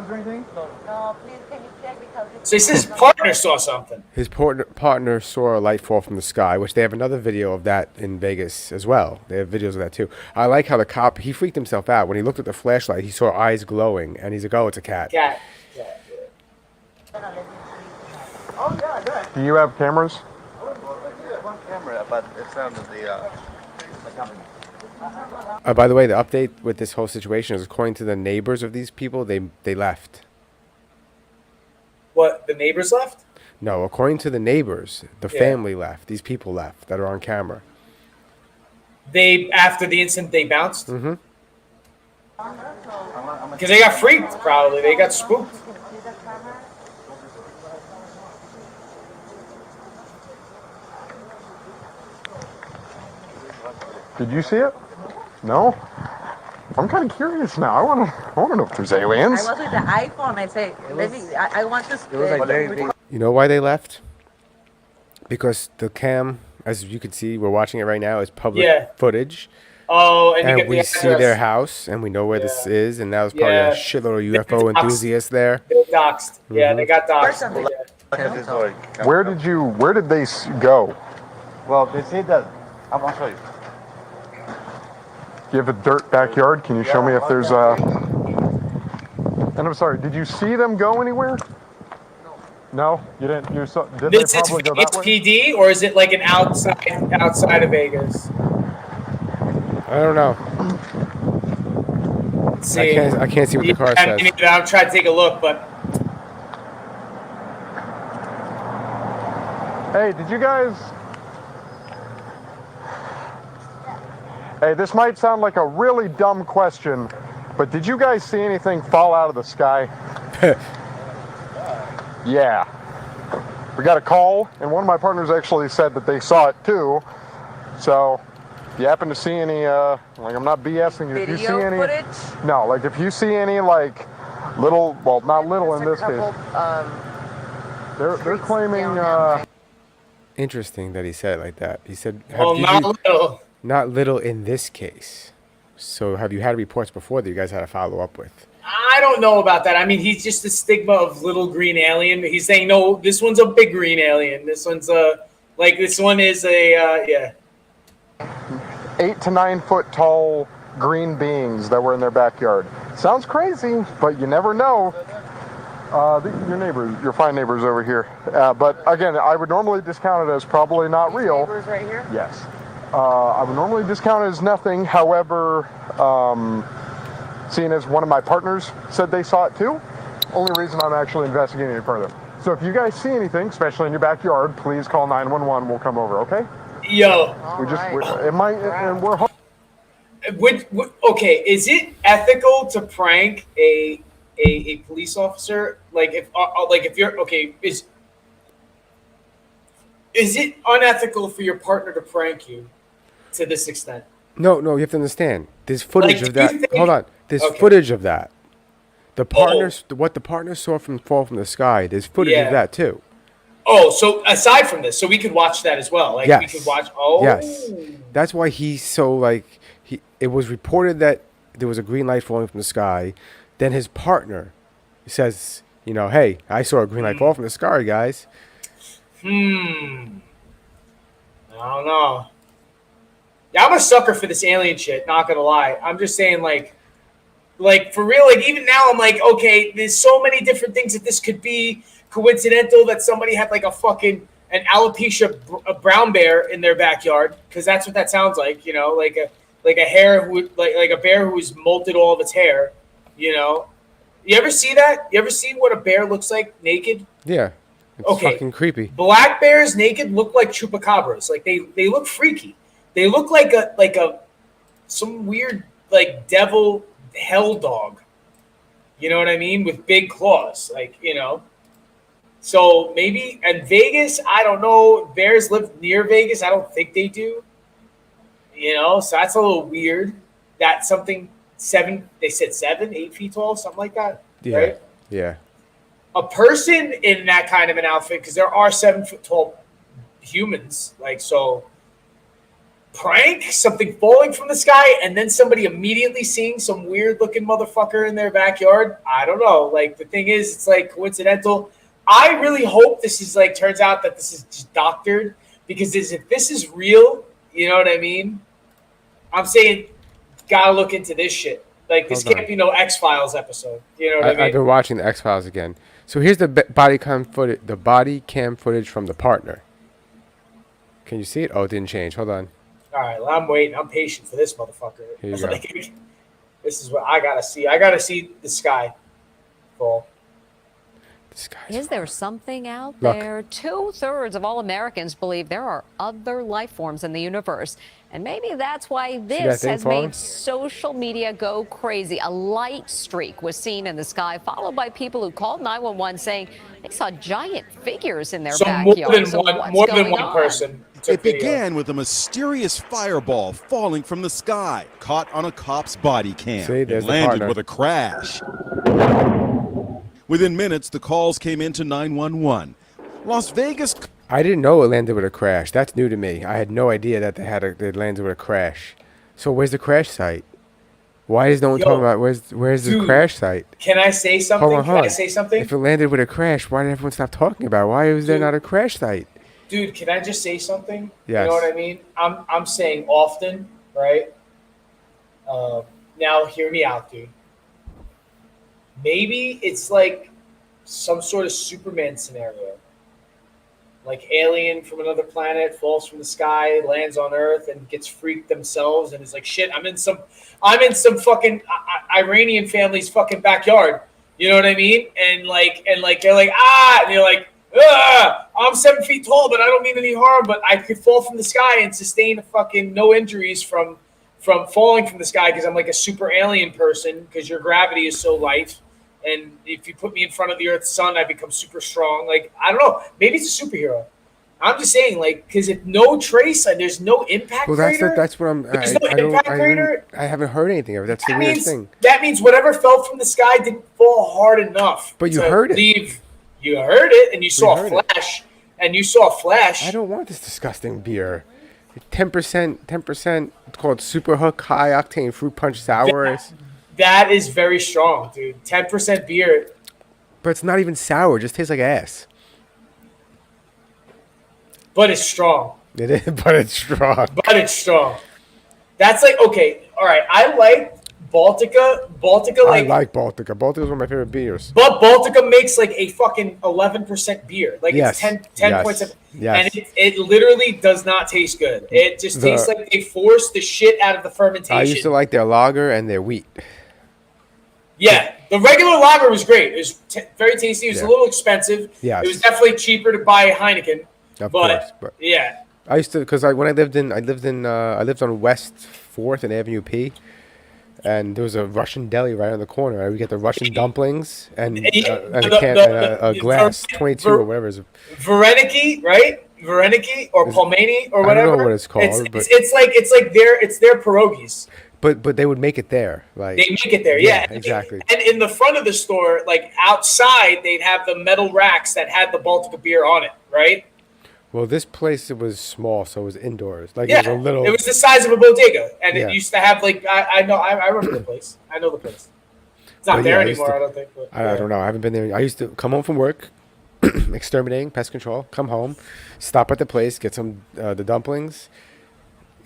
please can you check because So he says his partner saw something. His partner saw a light fall from the sky, which they have another video of that in Vegas as well. They have videos of that too. I like how the cop, he freaked himself out. When he looked at the flashlight, he saw eyes glowing, and he's like, "Oh, it's a cat." Cat. Oh yeah, that. Do you have cameras? One camera, but it's down to the company. By the way, the update with this whole situation is, according to the neighbors of these people, they left. What? The neighbors left? No, according to the neighbors, the family left. These people left that are on camera. They after the incident they bounced. Mm-hmm. Because they got freaked. Probably they got spooked. Did you see it? No? I'm kind of curious now. I want to know if there's aliens. I was with the iPhone. I say, I want to. It was like very big. You know why they left? Because the cam, as you can see, we're watching it right now, is public footage. Oh, and you get we the see address. their house, and we know where this is, and now there's probably a shitload of UFO enthusiasts there. They were doxxed. Yeah, they got doxxed. Where did they go? Well, they say that. I'll show you. You have a dirt backyard. Can you show me if there's a? And I'm sorry. Did you see them go anywhere? No, you didn't. You saw? Did This they is probably go Vegas that way? PD, or is it like an outside of Vegas? I don't know. Let's see. I can't see what the car says. I'm trying to take a look, but Hey, did you guys? Hey, this might sound like a really dumb question, but did you guys see anything fall out of the sky? Yeah. We got a call, and one of my partners actually said that they saw it too. So, if you happen to see any, like, I'm not BSing you. If you see any, footage? no, like if you see any, like, little, well, not little in this case. They're claiming. Interesting that he said it like that. He said, not little. Not little in this case. So have you had reports before that you guys had to follow up with? I don't know about that. I mean, he's just the stigma of little green alien. He's saying, no, this one's a big green alien. This one's this one is yeah. 8 to 9 foot tall green beings that were in their backyard. Sounds crazy, but you never know. Your neighbors, your fine neighbors over here. But again, I would normally discount it as probably not real. Neighbors right here? Yes. I would normally discount it as nothing. However, seeing as one of my partners said they saw it too, only reason I'm actually investigating it further. So if you guys see anything, especially in your backyard, please call 911. We'll come over, okay? Yo. Okay, is it ethical to prank a police officer? Like if you're okay, is it unethical for your partner to prank you to this extent? No, you have to understand. There's footage of that. think- Hold on. There's footage of that. What the partner saw from fall from the sky. There's footage of that too. Oh, so aside from this, so we could watch that as well. Like we could watch. Oh, yes. That's why he's so like It was reported that there was a green light falling from the sky. Then his partner says, hey, I saw a green light fall from the sky, guys. I don't know. Yeah, I'm a sucker for this alien shit. Not gonna lie. I'm just saying, like for real. Like even now, I'm like, okay, there's so many different things that this could be coincidental that somebody had like an alopecia brown bear in their backyard, because that's what that sounds like. Like a hair like a bear who's molted all of its hair. You ever see that? You ever see what a bear looks like naked? Yeah. It's fucking creepy. Black bears naked look like chupacabras. Like they look freaky. They look like some weird like devil hell dog. You know what I mean? With big claws. So maybe in Vegas, I don't know. Bears live near Vegas. I don't think they do. So that's a little weird. That's something they said 7, 8 feet tall, something like that. Yeah. Right? Yeah. A person in that kind of an outfit, because there are 7 foot tall humans, prank something falling from the sky and then somebody immediately seeing some weird looking motherfucker in their backyard. I don't know. Like the thing is, it's like coincidental. I really hope this is turns out that this is just doctored, because if this is real, you know what I mean? I'm saying, gotta look into this shit. Like this can't be no X-Files episode. You know what I mean? I've been watching the X-Files again. So here's the body cam footage from the partner. Can you see it? Oh, it didn't change. Hold on. All right, well, I'm waiting. I'm patient for this motherfucker. Here you go. This is what I gotta see. I gotta see the sky fall. Is there something out Look. there? 2/3 of all Americans believe there are other life forms in the universe. And maybe that's why this has made social media go crazy. A light streak was seen in the sky, followed by people who called 911 saying they saw giant figures in their backyard. More than one person. It began with a mysterious fireball falling from the sky, caught on a cop's body cam, and landed with a crash. Within minutes, the calls came into 911. Las Vegas. I didn't know it landed with a crash. That's new to me. I had no idea that they landed with a crash. So where's the crash site? Why is no one talking about where's the crash site? Can I say something? Hold on. Can I say something? If it landed with a crash, why did everyone stop talking about it? Why is there not a crash site? Dude, can I just say something? Yes. You know what I mean? I'm saying often, right? Now hear me out, dude. Maybe it's like some sort of Superman scenario. Like alien from another planet falls from the sky, lands on Earth, and gets freaked themselves, and is like, shit, I'm in some fucking Iranian family's fucking backyard. You know what I mean? And they're like, and you're like, I'm 7 feet tall, but I don't mean any harm. But I could fall from the sky and sustain fucking no injuries from falling from the sky, because I'm like a super alien person, because your gravity is so light. And if you put me in front of the Earth's sun, I become super strong. Like, I don't know. Maybe it's a superhero. I'm just saying, because if no trace and there's no impact crater. That's what I'm. There's no impact crater. I haven't heard anything of it. That's the weirdest thing. That means whatever fell from the sky didn't fall hard enough. But you heard it. You heard it, and you saw a flash. And you saw a flash. I don't want this disgusting beer. 10%. It's called Super Hook High Octane Fruit Punch Sour. That is very strong, dude. 10% beer. But it's not even sour. It just tastes like ass. But it's strong. It is, but it's strong. But it's strong. That's like, okay, all right. I like Baltica. I like Baltica. Baltica's one of my favorite beers. But Baltica makes like a fucking 11% beer. Like yes. it's 10.7. Yes. And it literally does not taste good. It just tastes like they forced the shit out of the fermentation. I used to like their lager and their wheat. Yeah, the regular lager was great. It was very tasty. It was a little expensive. Yes. It was definitely cheaper to buy Heineken. Of course. But yeah. I used to, because when I lived on West 4th and Avenue P, and there was a Russian deli right on the corner. I would get the Russian dumplings and a glass, 22 or whatever. Vareniki, right? Vareniki or Palmani or whatever. I don't know what it's called. It's like their pierogies. But they would make it there. Like they make it there, yeah. Exactly. And in the front of the store, like outside, they'd have the metal racks that had the Baltica beer on it, right? Well, this place, it was small, so it was indoors. Like yeah, it was a little. It was the size of a bodega, and it used to have like I remember the place. I know the place. It's not there anymore, I don't think. But, I don't know. I haven't been there. I used to come home from work, exterminating, pest control. Come home, stop at the place, get some the dumplings,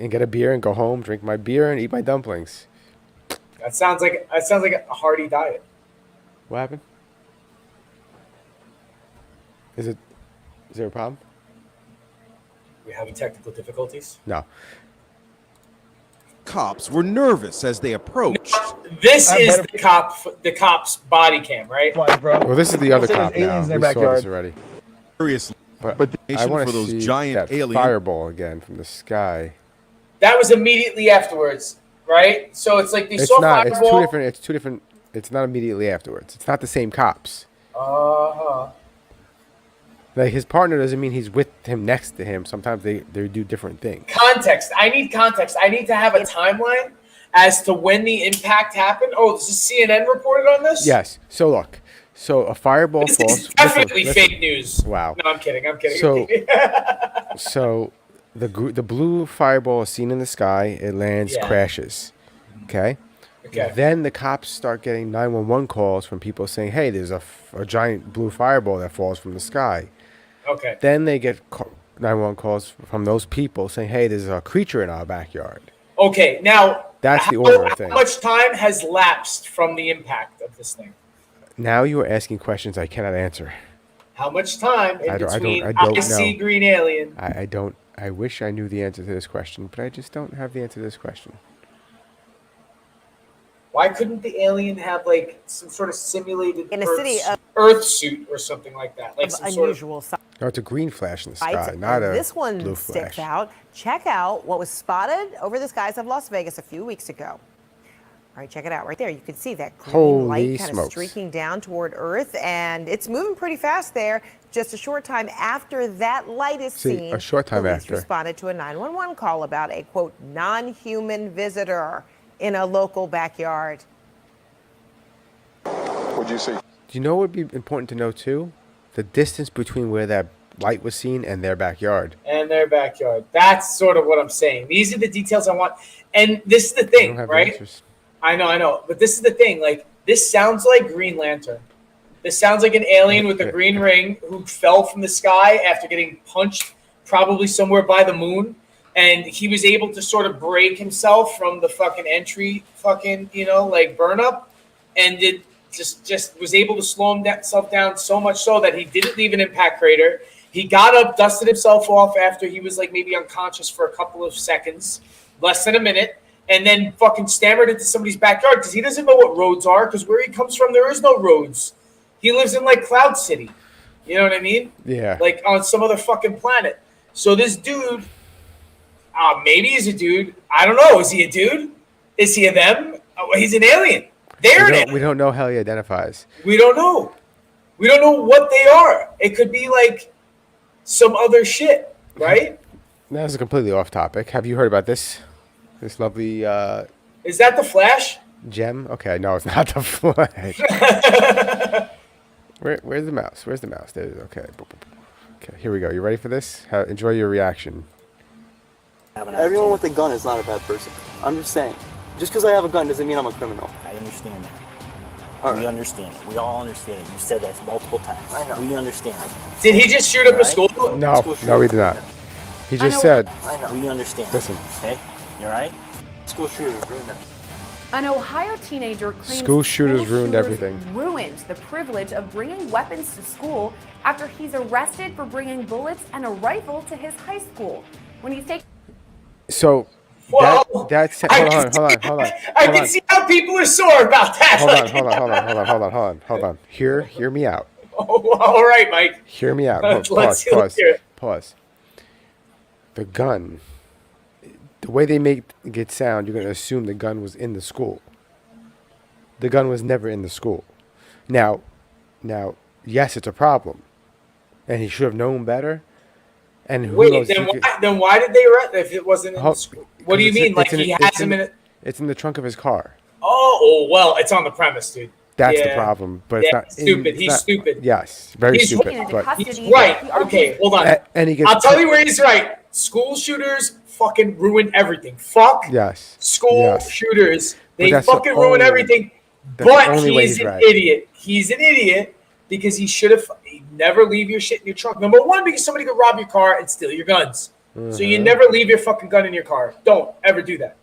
and get a beer, and go home, drink my beer, and eat my dumplings. That sounds like a hearty diet. What happened? Is there a problem? We having technical difficulties? No. Cops were nervous as they approached. This is the cop's body cam, right? Well, this is the other cop now. We saw this already. Seriously, but I want for to those see giant that alien fireball again from the sky. That was immediately afterwards, right? So it's like they saw fireball. It's two different. It's not immediately afterwards. It's not the same cops. Like his partner doesn't mean he's with him next to him. Sometimes they do different things. Context. I need context. I need to have a timeline as to when the impact happened. Oh, is this CNN reported on this? Yes. So look. So a fireball falls. This is definitely fake news. Wow. No, I'm kidding. So the blue fireball is seen in the sky. It lands, crashes. Okay. Then the cops start getting 911 calls from people saying, "Hey, there's a giant blue fireball that falls from the sky." Okay. Then they get 911 calls from those people saying, "Hey, there's a creature in our backyard." Okay, now that's the order of things. How much time has lapsed from the impact of this thing? Now you are asking questions I cannot answer. How much time in between I see green alien? I don't. I wish I knew the answer to this question, but I just don't have the answer to this question. Why couldn't the alien have like some sort of simulated in a city of Earth suit or something like that? Like some unusual sort of... No, it's a green flash in the sky, not a this one blue sticks flash. out. Check out what was spotted over the skies of Las Vegas a few weeks ago. All right, check it out right there. You can see that green light kind of streaking down toward Earth, and it's moving pretty fast there. Just a short time after that light is seen, a short time police after responded to a 911 call about a quote non-human visitor in a local backyard. What'd you see? Do you know what would be important to know too? The distance between where that light was seen and their backyard. And their backyard. That's sort of what I'm saying. These are the details I want. And this is the thing, right? I know. But this is the thing. Like, this sounds like Green Lantern. This sounds like an alien with a green ring who fell from the sky after getting punched probably somewhere by the moon. And he was able to sort of break himself from the fucking entry fucking, like burn up. And it just was able to slow himself down so much so that he didn't leave an impact crater. He got up, dusted himself off after he was like maybe unconscious for a couple of seconds, less than a minute, and then fucking stammered into somebody's backyard because he doesn't know what roads are, because where he comes from, there is no roads. He lives in like Cloud City. You know what I mean? Yeah. Like on some other fucking planet. So this dude, maybe he's a dude. I don't know. Is he a dude? Is he a them? He's an alien. We don't know how he identifies. We don't know. We don't know what they are. It could be like some other shit, right? That's completely off topic. Have you heard about this? This lovely is that the Flash? Gem? Okay, no, it's not the Flash. Where's the mouse? Where's the mouse? There it is. Okay. Okay, here we go. You ready for this? Enjoy your reaction. Everyone with a gun is not a bad person. I'm just saying. Just because I have a gun doesn't mean I'm a criminal. understand that. We understand it. We all understand it. You said that multiple times. I know. We understand it. Did he just shoot up a school? No, no, he did not. He just said. I know. We understand. Listen. Okay? You all right? School shooter ruined it. An Ohio teenager claims School shooters ruined everything. Ruined the privilege of bringing weapons to school after he's arrested for bringing bullets and a rifle to his high school. When he's taken. So. That's hold on. I can see how people are sore about that. Hold on. Hear me out. Oh, all right, Mike. Hear me out. Let's Pause. The gun. The way they make it sound, you're going to assume the gun was in the school. The gun was never in the school. Now, yes, it's a problem, and he should have known better. And who knows? Then why did they arrest if it wasn't in the school? What do you mean? Like he has him in it? It's in the trunk of his car. Oh, well, it's on the premise, dude. That's the problem, but it's not stupid. He's stupid. Yes, very stupid. But he's right. Okay, hold on. I'll tell you where he's right. School shooters fucking ruin everything. Fuck. Yes. School shooters. They fucking ruin everything. But he's an idiot. He's an idiot because he should have never leave your shit in your trunk. Number one, because somebody could rob your car and steal your guns. So you never leave your fucking gun in your car. Don't ever do that.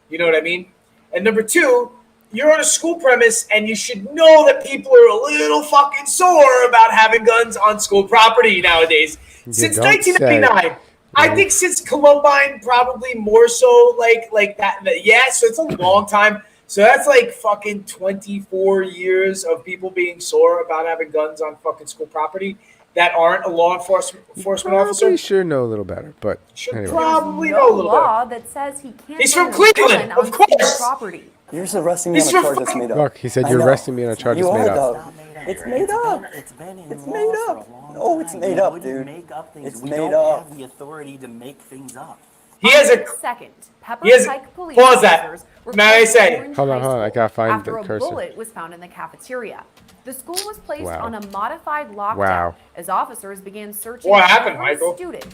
You know what I mean? And number two, you're on a school premise and you should know that people are a little fucking sore about having guns on school property nowadays. Since 1999. I think since Columbine, probably more so like that. Yeah, so it's a long time. So that's like fucking 24 years of people being sore about having guns on fucking school property that aren't a law enforcement officer. Probably should know a little better, but anyway. Probably know a little better. Law that says he can't. He's from Cleveland, of course. Property. You're just arresting me on a charge that's made up. Look, he said you're arresting me on a charge that's made up. It's made up. It's made up. No, it's made up, dude. It's made up. We don't have the authority to make things up. He has a second. Pepper he has Pike police pause that. officers May I say? Hold on. I gotta find after the a cursor. bullet was found in the cafeteria. The school was placed Wow. on a modified lockdown Wow. as officers began searching What happened, for a Michael? student.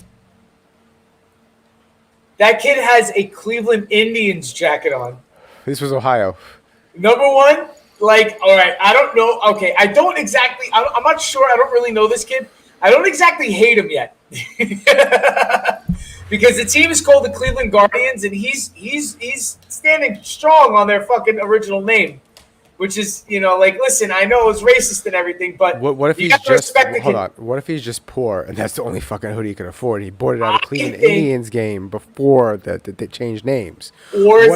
That kid has a Cleveland Indians jacket on. This was Ohio. Number one, like, all right, I don't know. Okay, I don't exactly. I'm not sure. I don't really know this kid. I don't exactly hate him yet, because the team is called the Cleveland Guardians, and he's standing strong on their fucking original name, which is, you know, like, listen, I know it's racist and everything, but what if you he's gotta just respect the hold kid. on? What if he's just poor and that's the only fucking hoodie he could afford? He bought it out of Cleveland Indians game before they changed names. Or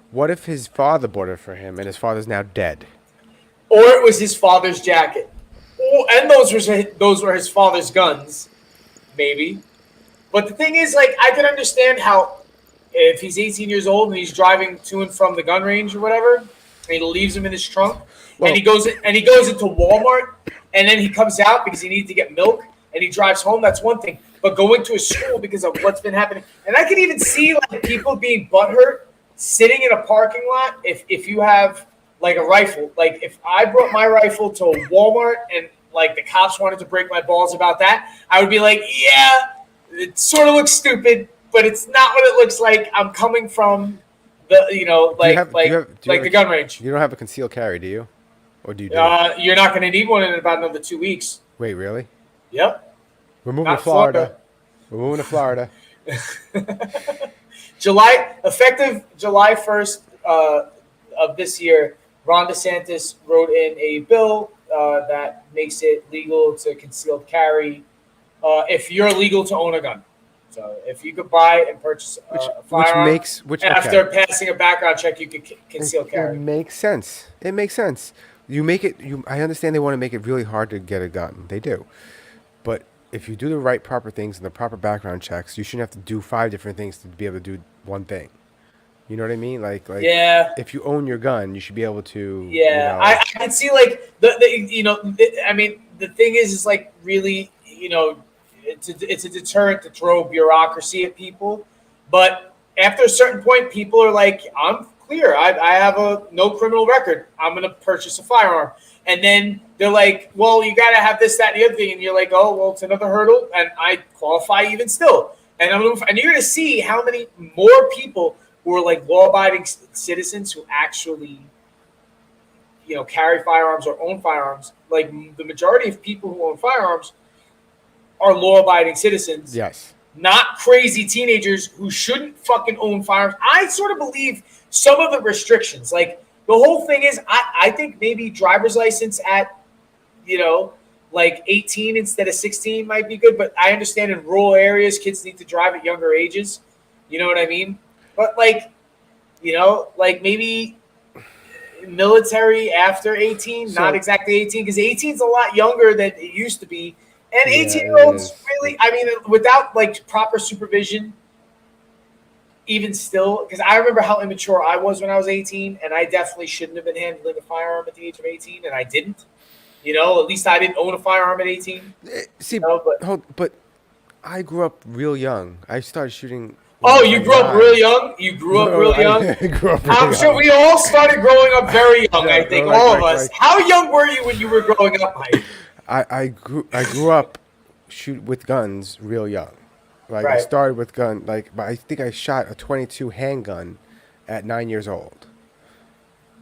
what if his father bought it for him and his father's now dead? Or it was his father's jacket. And those were his father's guns, maybe. But the thing is, like, I can understand how if he's 18 years old and he's driving to and from the gun range or whatever, and he leaves him in his trunk, and he goes into Walmart, and then he comes out because he needs to get milk, and he drives home. That's one thing. But going to a school because of what's been happening, and I can even see like people being butthurt sitting in a parking lot if you have like a rifle. Like if I brought my rifle to Walmart and like the cops wanted to break my balls about that, I would be like, yeah, it sort of looks stupid, but it's not what it looks like. I'm coming from the, the gun range. You don't have a concealed carry, do you? Or do you? You're not going to need one in about another 2 weeks. Wait, really? Yep. We're moving to Florida. We're moving to Florida. Effective July 1st of this year, Ron DeSantis wrote in a bill that makes it legal to concealed carry if you're legal to own a gun. So if you could buy and purchase a firearm, after passing a background check, you could conceal carry. It makes sense. It makes sense. I understand they want to make it really hard to get a gun. They do. But if you do the right proper things and the proper background checks, you shouldn't have to do 5 different things to be able to do one thing. You know what I mean? Like yeah. If you own your gun, you should be able to. Yeah, you know, I can see like the thing is like really, you know, it's a deterrent to throw bureaucracy at people. But after a certain point, people are like, I'm clear. I have no criminal record. I'm going to purchase a firearm. And then they're like, well, you got to have this, that, and the other thing. And you're like, oh, well, it's another hurdle. And I qualify even still. And and you're going to see how many more people who are like law-abiding citizens who actually carry firearms or own firearms, like the majority of people who own firearms are law-abiding citizens. Yes. Not crazy teenagers who shouldn't fucking own firearms. I sort of believe some of the restrictions, like the whole thing is, I think maybe driver's license at, 18 instead of 16 might be good. But I understand in rural areas, kids need to drive at younger ages. You know what I mean? But maybe military after 18, not exactly 18, because 18 is a lot younger than it used to be. And 18-year-olds really, without proper supervision, even still, because I remember how immature I was when I was 18, and I definitely shouldn't have been handling a firearm at the age of 18, and I didn't. At least I didn't own a firearm at 18. See, but I grew up real young. I started shooting. Oh, you grew up real young? You grew up real young? I grew up real I'm sure young. we all started growing up very young, I think, all of us. How young were you when you were growing up, Mike? I grew up shoot with guns real young. I started with gun, but I think I shot a .22 handgun at 9 years old.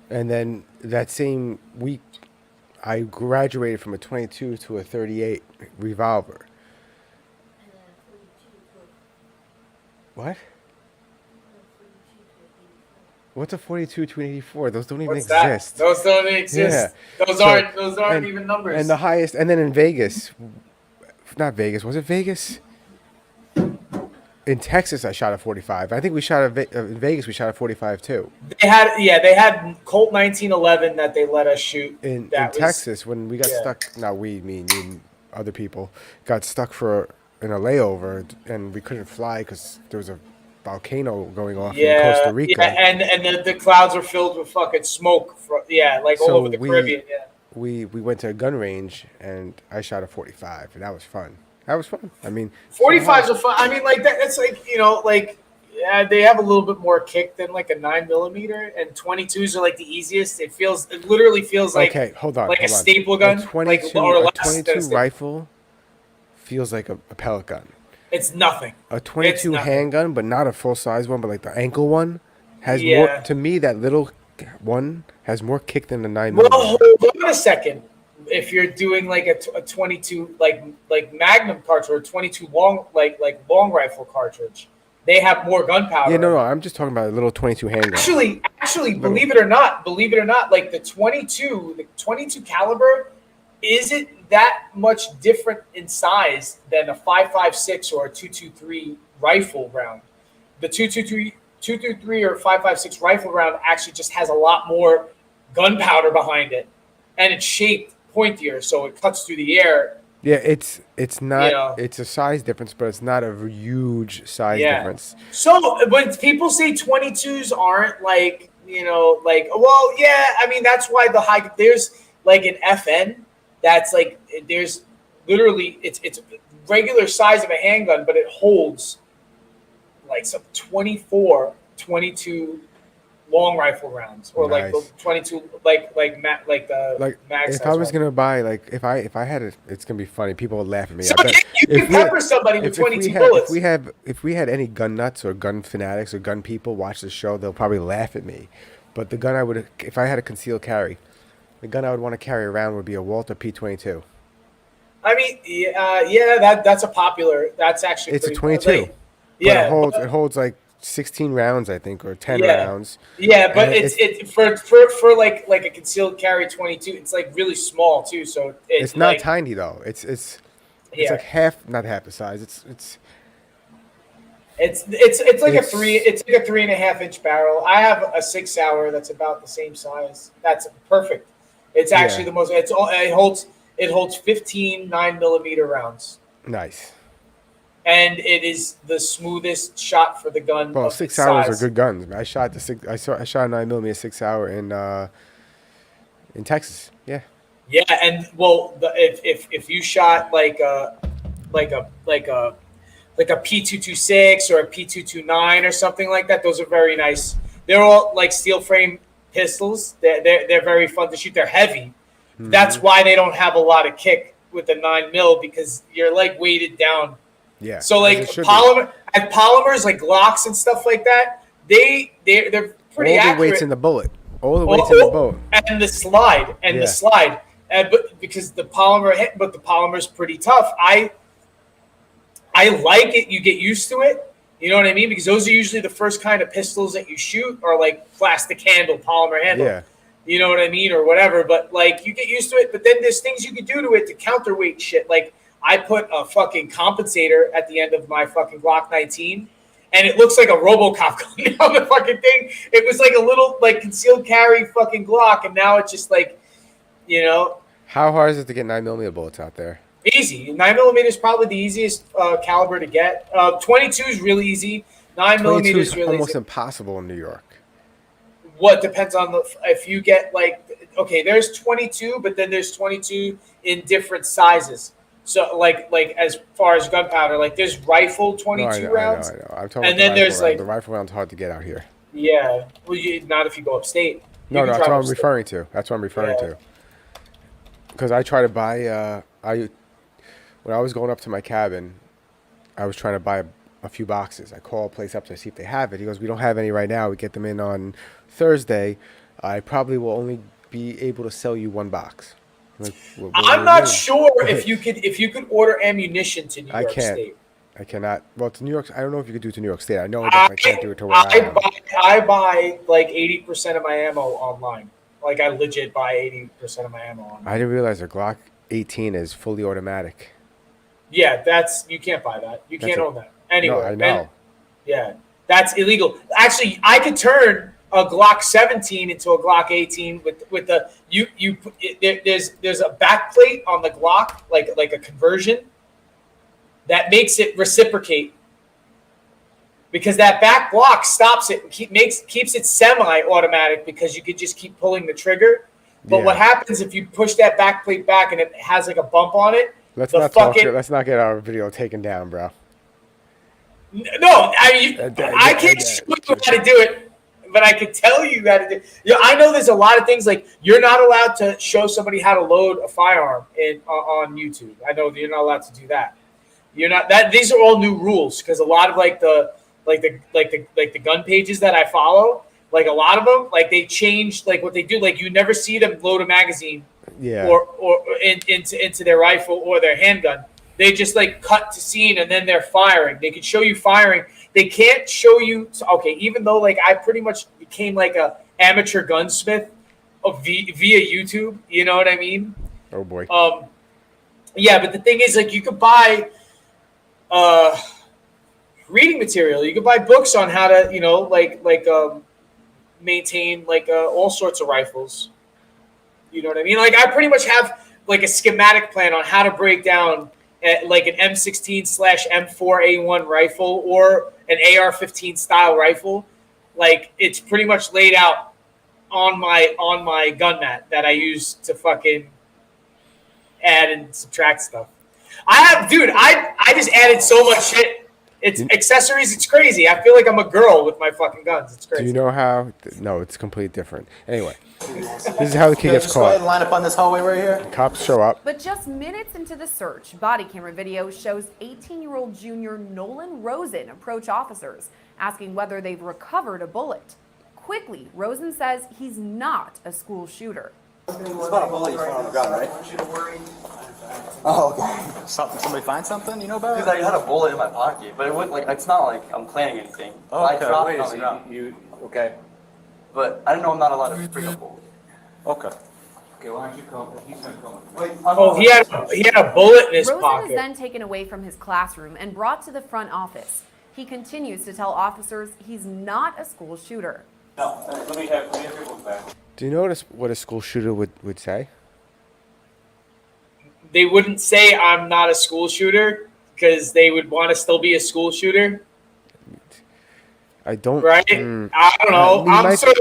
And then that same week, I graduated from a .22 to a .38 revolver. What? What's a .42 to an .84? Those don't even exist. Those don't exist. Yeah. Those aren't even numbers. And the highest, and then in Vegas, not Vegas, was it Vegas? In Texas, I shot a .45. I think we shot in Vegas. We shot a .45 too. They had Colt 1911 that they let us shoot in Texas when we got stuck. Not we, me, and other people got stuck in a layover, and we couldn't fly because there was a volcano going off in Costa Rica. Yeah, and the clouds were filled with fucking smoke. All over the Caribbean. Yeah. We went to a gun range, and I shot a .45, and that was fun. That was fun. 45s are fun. That's they have a little bit more kick than a 9mm, and 22s are the easiest. It literally feels like hold on, a staple gun, a 22 rifle feels like a pellet gun. It's nothing. A 22 handgun, but not a full size one, but the ankle one has more. To me, that little one has more kick than the 9mm. Well, hold on a second. If you're doing a 22 Magnum cartridge or a 22 long rifle cartridge, they have more gunpowder. Yeah, no, I'm just talking about a little 22 handgun. Actually, believe it or not, the 22 caliber isn't that much different in size than a 5.56 or a 223 rifle round. The 223 or 5.56 rifle round actually just has a lot more gunpowder behind it, and it's shaped pointier, so it cuts through the air. Yeah, it's not. It's a size difference, but it's not a huge size difference. So when people say 22s aren't that's why the high there's an FN that's there's literally it's regular size of a handgun, but it holds some 24, 22 long rifle rounds, or nice. The 22 the max. If I was gonna buy if I had it, it's gonna be funny. People would laugh at me. So you can pepper somebody with 22 bullets. If we had any gun nuts or gun fanatics or gun people watch the show, they'll probably laugh at me. But the gun if I had a concealed carry, the gun I would want to carry around would be a Walther P22. That's a popular. That's actually it's a 22. But it holds 16 rounds, I think, or 10 rounds. Yeah, but it's for a concealed carry 22. It's really small too, so it's not tiny though. It's not half the size. It's like a 3.5 inch barrel. I have a 6 hour that's about the same size. That's perfect. It's actually the most. It holds 15 9mm rounds. Nice. And it is the smoothest shot for the gun. Well, 6 hours are good guns. I shot a 9mm 6 hour in Texas. Yeah. Yeah, and if you shot like a P226 or a P229 or something like that, those are very nice. They're all steel frame pistols. They're very fun to shoot. They're heavy. Mm-hmm. That's why they don't have a lot of kick with the 9mm, because you're weighted down. Yeah. So polymers like Glocks and stuff like that, they're pretty accurate. All the weight's in the bullet. All the weights in the boat. And the slide. But because the polymer's pretty tough. I like it. You get used to it. You know what I mean? Because those are usually the first kind of pistols that you shoot, or like plastic handle, polymer handle. Yeah. You know what I mean, or whatever. But like, you get used to it. But then there's things you can do to it to counterweight shit. Like, I put a fucking compensator at the end of my fucking Glock 19, and it looks like a RoboCop going down the fucking thing. It was like a little like concealed carry fucking Glock, and now it's just like, you know. How hard is it to get 9mm bullets out there? Easy. 9mm is probably the easiest caliber to get. 22 is really easy. 9mm is really almost easy. impossible in New York. What depends on if you get like, okay, there's 22, but then there's 22 in different sizes. So like as far as gunpowder, like there's rifle 22 rounds. I know. I'm talking and then there's like the rifle round's hard to get out here. Yeah, well, not if you go upstate. No, that's what I'm referring to. That's what I'm referring to. Because I try to buy. When I was going up to my cabin, I was trying to buy a few boxes. I call a place up to see if they have it. He goes, "We don't have any right now. We get them in on Thursday. I probably will only be able to sell you one box." Like, I'm not sure if you could order ammunition to New York State. I cannot. Well, to New York, I don't know if you could do it to New York State. I know I definitely can't do it to where I am. I buy like 80% of my ammo online. Like, I legit buy 80% of my ammo online. I didn't realize a Glock 18 is fully automatic. Yeah, you can't buy that. You can't own that anywhere. No, I know. Yeah, that's illegal. Actually, I could turn a Glock 17 into a Glock 18 with the there's a back plate on the Glock, like a conversion that makes it reciprocate, because that back block stops it and keeps it semi-automatic, because you could just keep pulling the trigger. But what happens if you push that back plate back and it has like a bump on it? Let's not get our video taken down, bro. No, I can't show you how to do it, but I can tell you how to do it. Yeah, I know there's a lot of things, like you're not allowed to show somebody how to load a firearm on YouTube. I know that you're not allowed to do that. You're not that. These are all new rules, because a lot of the gun pages that I follow, like a lot of them, like they changed like what they do. Like, you never see them load a magazine, or into their rifle or their handgun. They just like cut to scene and then they're firing. They can show you firing. They can't show you. Okay, even though like I pretty much became like a amateur gunsmith via YouTube. You know what I mean? Oh boy. Yeah, but the thing is, like, you could buy reading material. You could buy books on how to, maintain all sorts of rifles. You know what I mean? Like, I pretty much have like a schematic plan on how to break down like an M16/M4A1 rifle or an AR-15 style rifle. Like, it's pretty much laid out on my gun mat that I use to fucking add and subtract stuff. I just added so much shit. It's accessories. It's crazy. I feel like I'm a girl with my fucking guns. It's crazy. Do you know how? No, it's completely different. Anyway, this is how the kid gets Just go ahead caught. and line up on this hallway right here. Cops show up. But just minutes into the search, body camera video shows 18-year-old junior Nolan Rosen approach officers, asking whether they've recovered a bullet. Quickly, Rosen says he's not a school shooter. It's about a bullet you found on the ground, right? Oh, okay. Somebody find something you know about? Dude, I had a bullet in my pocket, but it wouldn't it's not like I'm planning anything. Oh, I okay. dropped Wait, it on the ground. Okay. But I didn't know I'm not allowed to bring a bullet. Okay. Okay, why don't you come? He's gonna come. Oh, he had a bullet in his Rosen pocket. is then taken away from his classroom and brought to the front office. He continues to tell officers he's not a school shooter. No, let me have people back. Do you notice what a school shooter would say? They wouldn't say I'm not a school shooter, because they would want to still be a school shooter. I don't. Right? I don't know.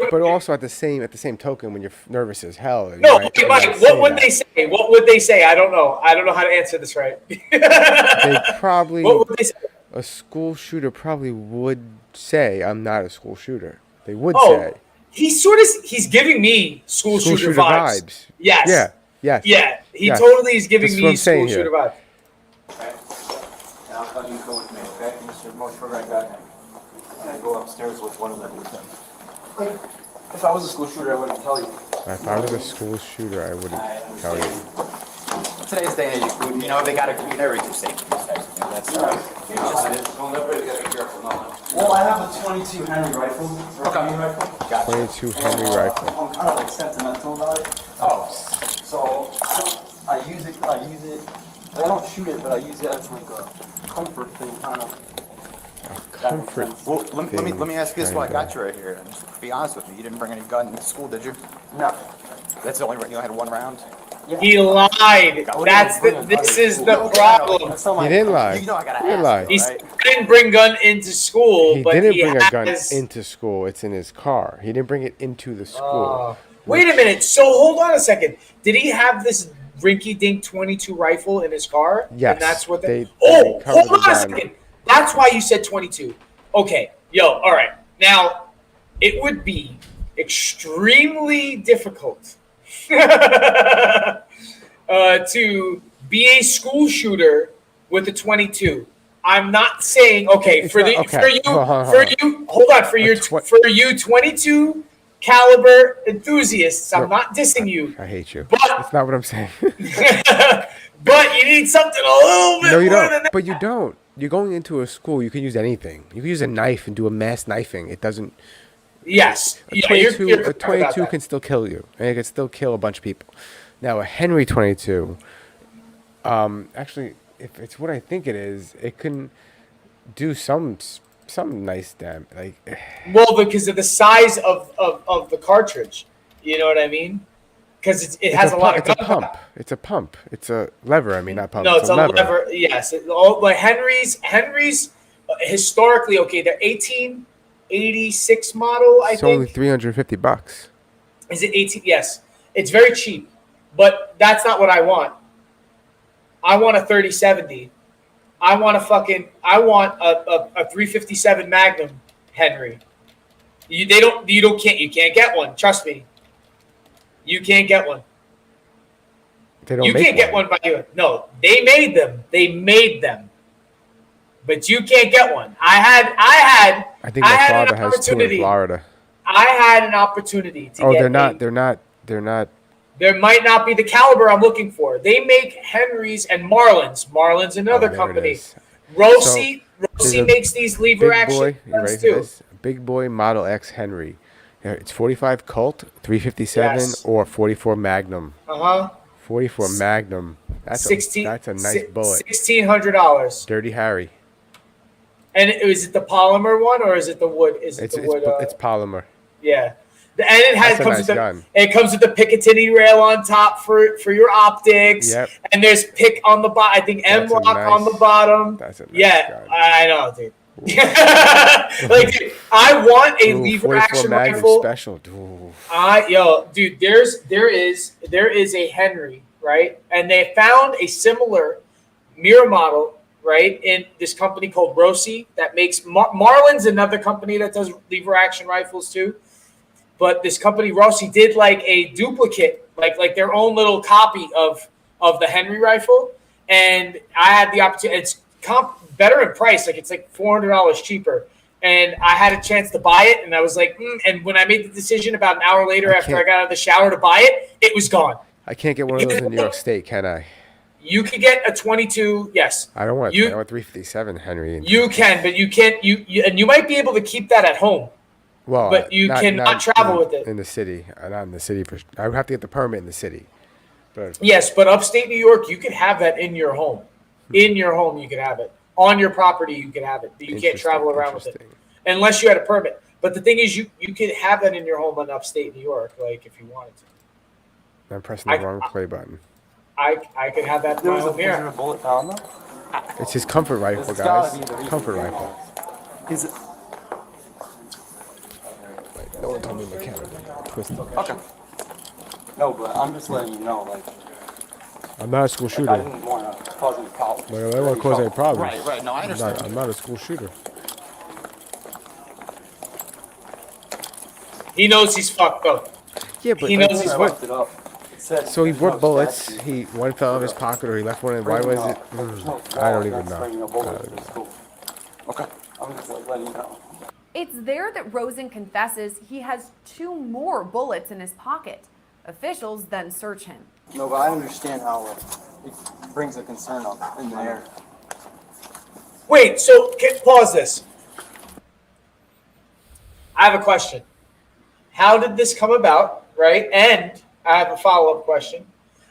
But also at the same token, when you're nervous as hell. No, Mike, what would they say? What would they say? I don't know. I don't know how to answer this right. They probably. What would they say? A school shooter probably would say, "I'm not a school shooter." They would Oh, say. He's giving me school shooter vibes. Yes. Yeah. Yes. Yeah. He Yes. totally is giving That's what me I'm saying school shooter here. vibes. Okay. Now I'll tell you to go with me, okay? Mr. Moshford, I got him. And I go upstairs with one of them with him. If I was a school shooter, I wouldn't tell you. If I was a school shooter, I wouldn't tell you. Today's day and age, you know, they gotta, you never too safe. That's well, I have a 22 Henry rifle. Okay. Rifle. Gotcha. 22 Henry rifle. I'm kind of like sentimental about it. Oh. So I use it. I don't shoot it, but I use it as like a comfort thing, kind of. Comfort. Well, let me ask you this while I got you right here. And just be honest with me. You didn't bring any gun into school, did you? No. That's the only. You had one round. Yeah. He lied. This is the problem. He didn't lie. You know I gotta he didn't lie. He didn't bring gun into school, He but didn't he bring a gun has... into school. It's in his car. He didn't bring it into the school. Wait a minute. So hold on a second. Did he have this rinky-dink 22 rifle in his car? Yes. And that's what they hold covered on a the second. That's why you said 22. Okay. Yo, all right. Now, it would be extremely difficult to be a school shooter with a 22. I'm not saying for you 22 caliber enthusiasts. I'm not dissing you. I hate you. But that's not what I'm saying. but you need something a little bit more than that. But you don't. You're going into a school. You can use anything. You can use a knife and do a mass knifing. It doesn't. Yes. A 22 can still kill you, and it can still kill a bunch of people. Now a Henry 22. Actually, if it's what I think it is, it can do some nice damage. Like, well, because of the size of the cartridge, you know what I mean? Because it has a lot of gunpowder. It's a pump. It's a lever. I mean, not pump. No, it's a lever. Yes. But Henry's historically, they're 1886 model. I think it's only $350. Is it 18? Yes, it's very cheap, but that's not what I want. I want a 3070. I want a 357 Magnum Henry. You can't get one. Trust me. You can't get one. You can't get one by you. No, they made them. But you can't get one. I think my father has two in Florida. I had an opportunity to get. They're not. There might not be the caliber I'm looking for. They make Henrys and Marlins. Marlins, another company. Rossi makes these lever action guns too. Big boy Model X Henry. It's 45 Colt, 357, or 44 Magnum. 44 Magnum. That's a nice bullet. $1,600. Dirty Harry. And is it the polymer one or is it the wood? It's polymer. Yeah. And it comes with the Picatinny rail on top for your optics. Yep. And there's pick on the bottom. I think M-Lock on the bottom. That's a nice gun. I know, dude. Like, dude, I want a lever action rifle. Special. Dude, there is a Henry, right? And they found a similar mirror model, right, in this company called Rossi that makes Marlin's another company that does lever action rifles too. But this company Rossi did like a duplicate, like their own little copy of the Henry rifle, and I had the opportunity. It's better in price, it's like $400 cheaper, and I had a chance to buy it, and I was like, and when I made the decision about an hour later after I got out of the shower to buy it, it was gone. I can't get one of those in New York State, can I? You can get a 22. Yes, I don't want. I want 357 Henry. You can, but you can't. You might be able to keep that at home. Well, but you cannot travel with it in the city. Not in the city. I would have to get the permit in the city. But yes, but upstate New York, you can have that in your home. In your home, you can have it. On your property, you can have it. But you can't travel around with it unless you had a permit. But the thing is, you can have that in your home in upstate New York, like if you wanted to. I'm pressing the wrong play button. I could have that in my home here. Bullet found though? It's his comfort rifle, guys. Comfort rifle. Is it? No one told me the camera didn't twist it. Okay. No, but I'm just letting you know, I'm not a school shooter. I didn't want to cause any problems. I don't want to cause any problems. Right. No, I understand. I'm not a school shooter. He knows he's fucked up. Yeah, but he knows he's fucked up. So he bought bullets. One fell out of his pocket, or he left one in. Why was it? I don't even know. Okay. I'm just letting you know. It's there that Rosen confesses he has 2 more bullets in his pocket. Officials then search him. No, but I understand how it brings a concern up in the air. Wait, so pause this. I have a question. How did this come about, right? And I have a follow-up question.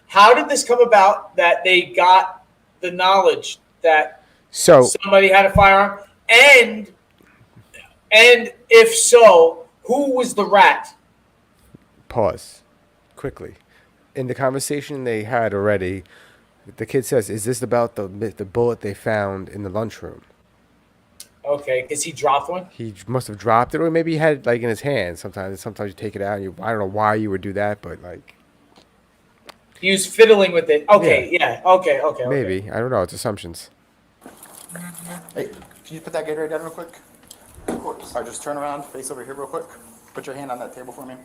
How did this come about that they got the knowledge that somebody had a firearm? And if so, who was the rat? Pause. Quickly. In the conversation they had already, the kid says, is this about the bullet they found in the lunchroom? Okay, because he dropped one? He must have dropped it, or maybe he had it like in his hand. Sometimes you take it out, and I don't know why you would do that, but like... He was fiddling with it. Okay, yeah. Okay. Maybe. I don't know. It's assumptions. Hey, can you put that Gatorade down real quick? Of course. All right, just turn around, face over here real quick. Put your hand on that table for me.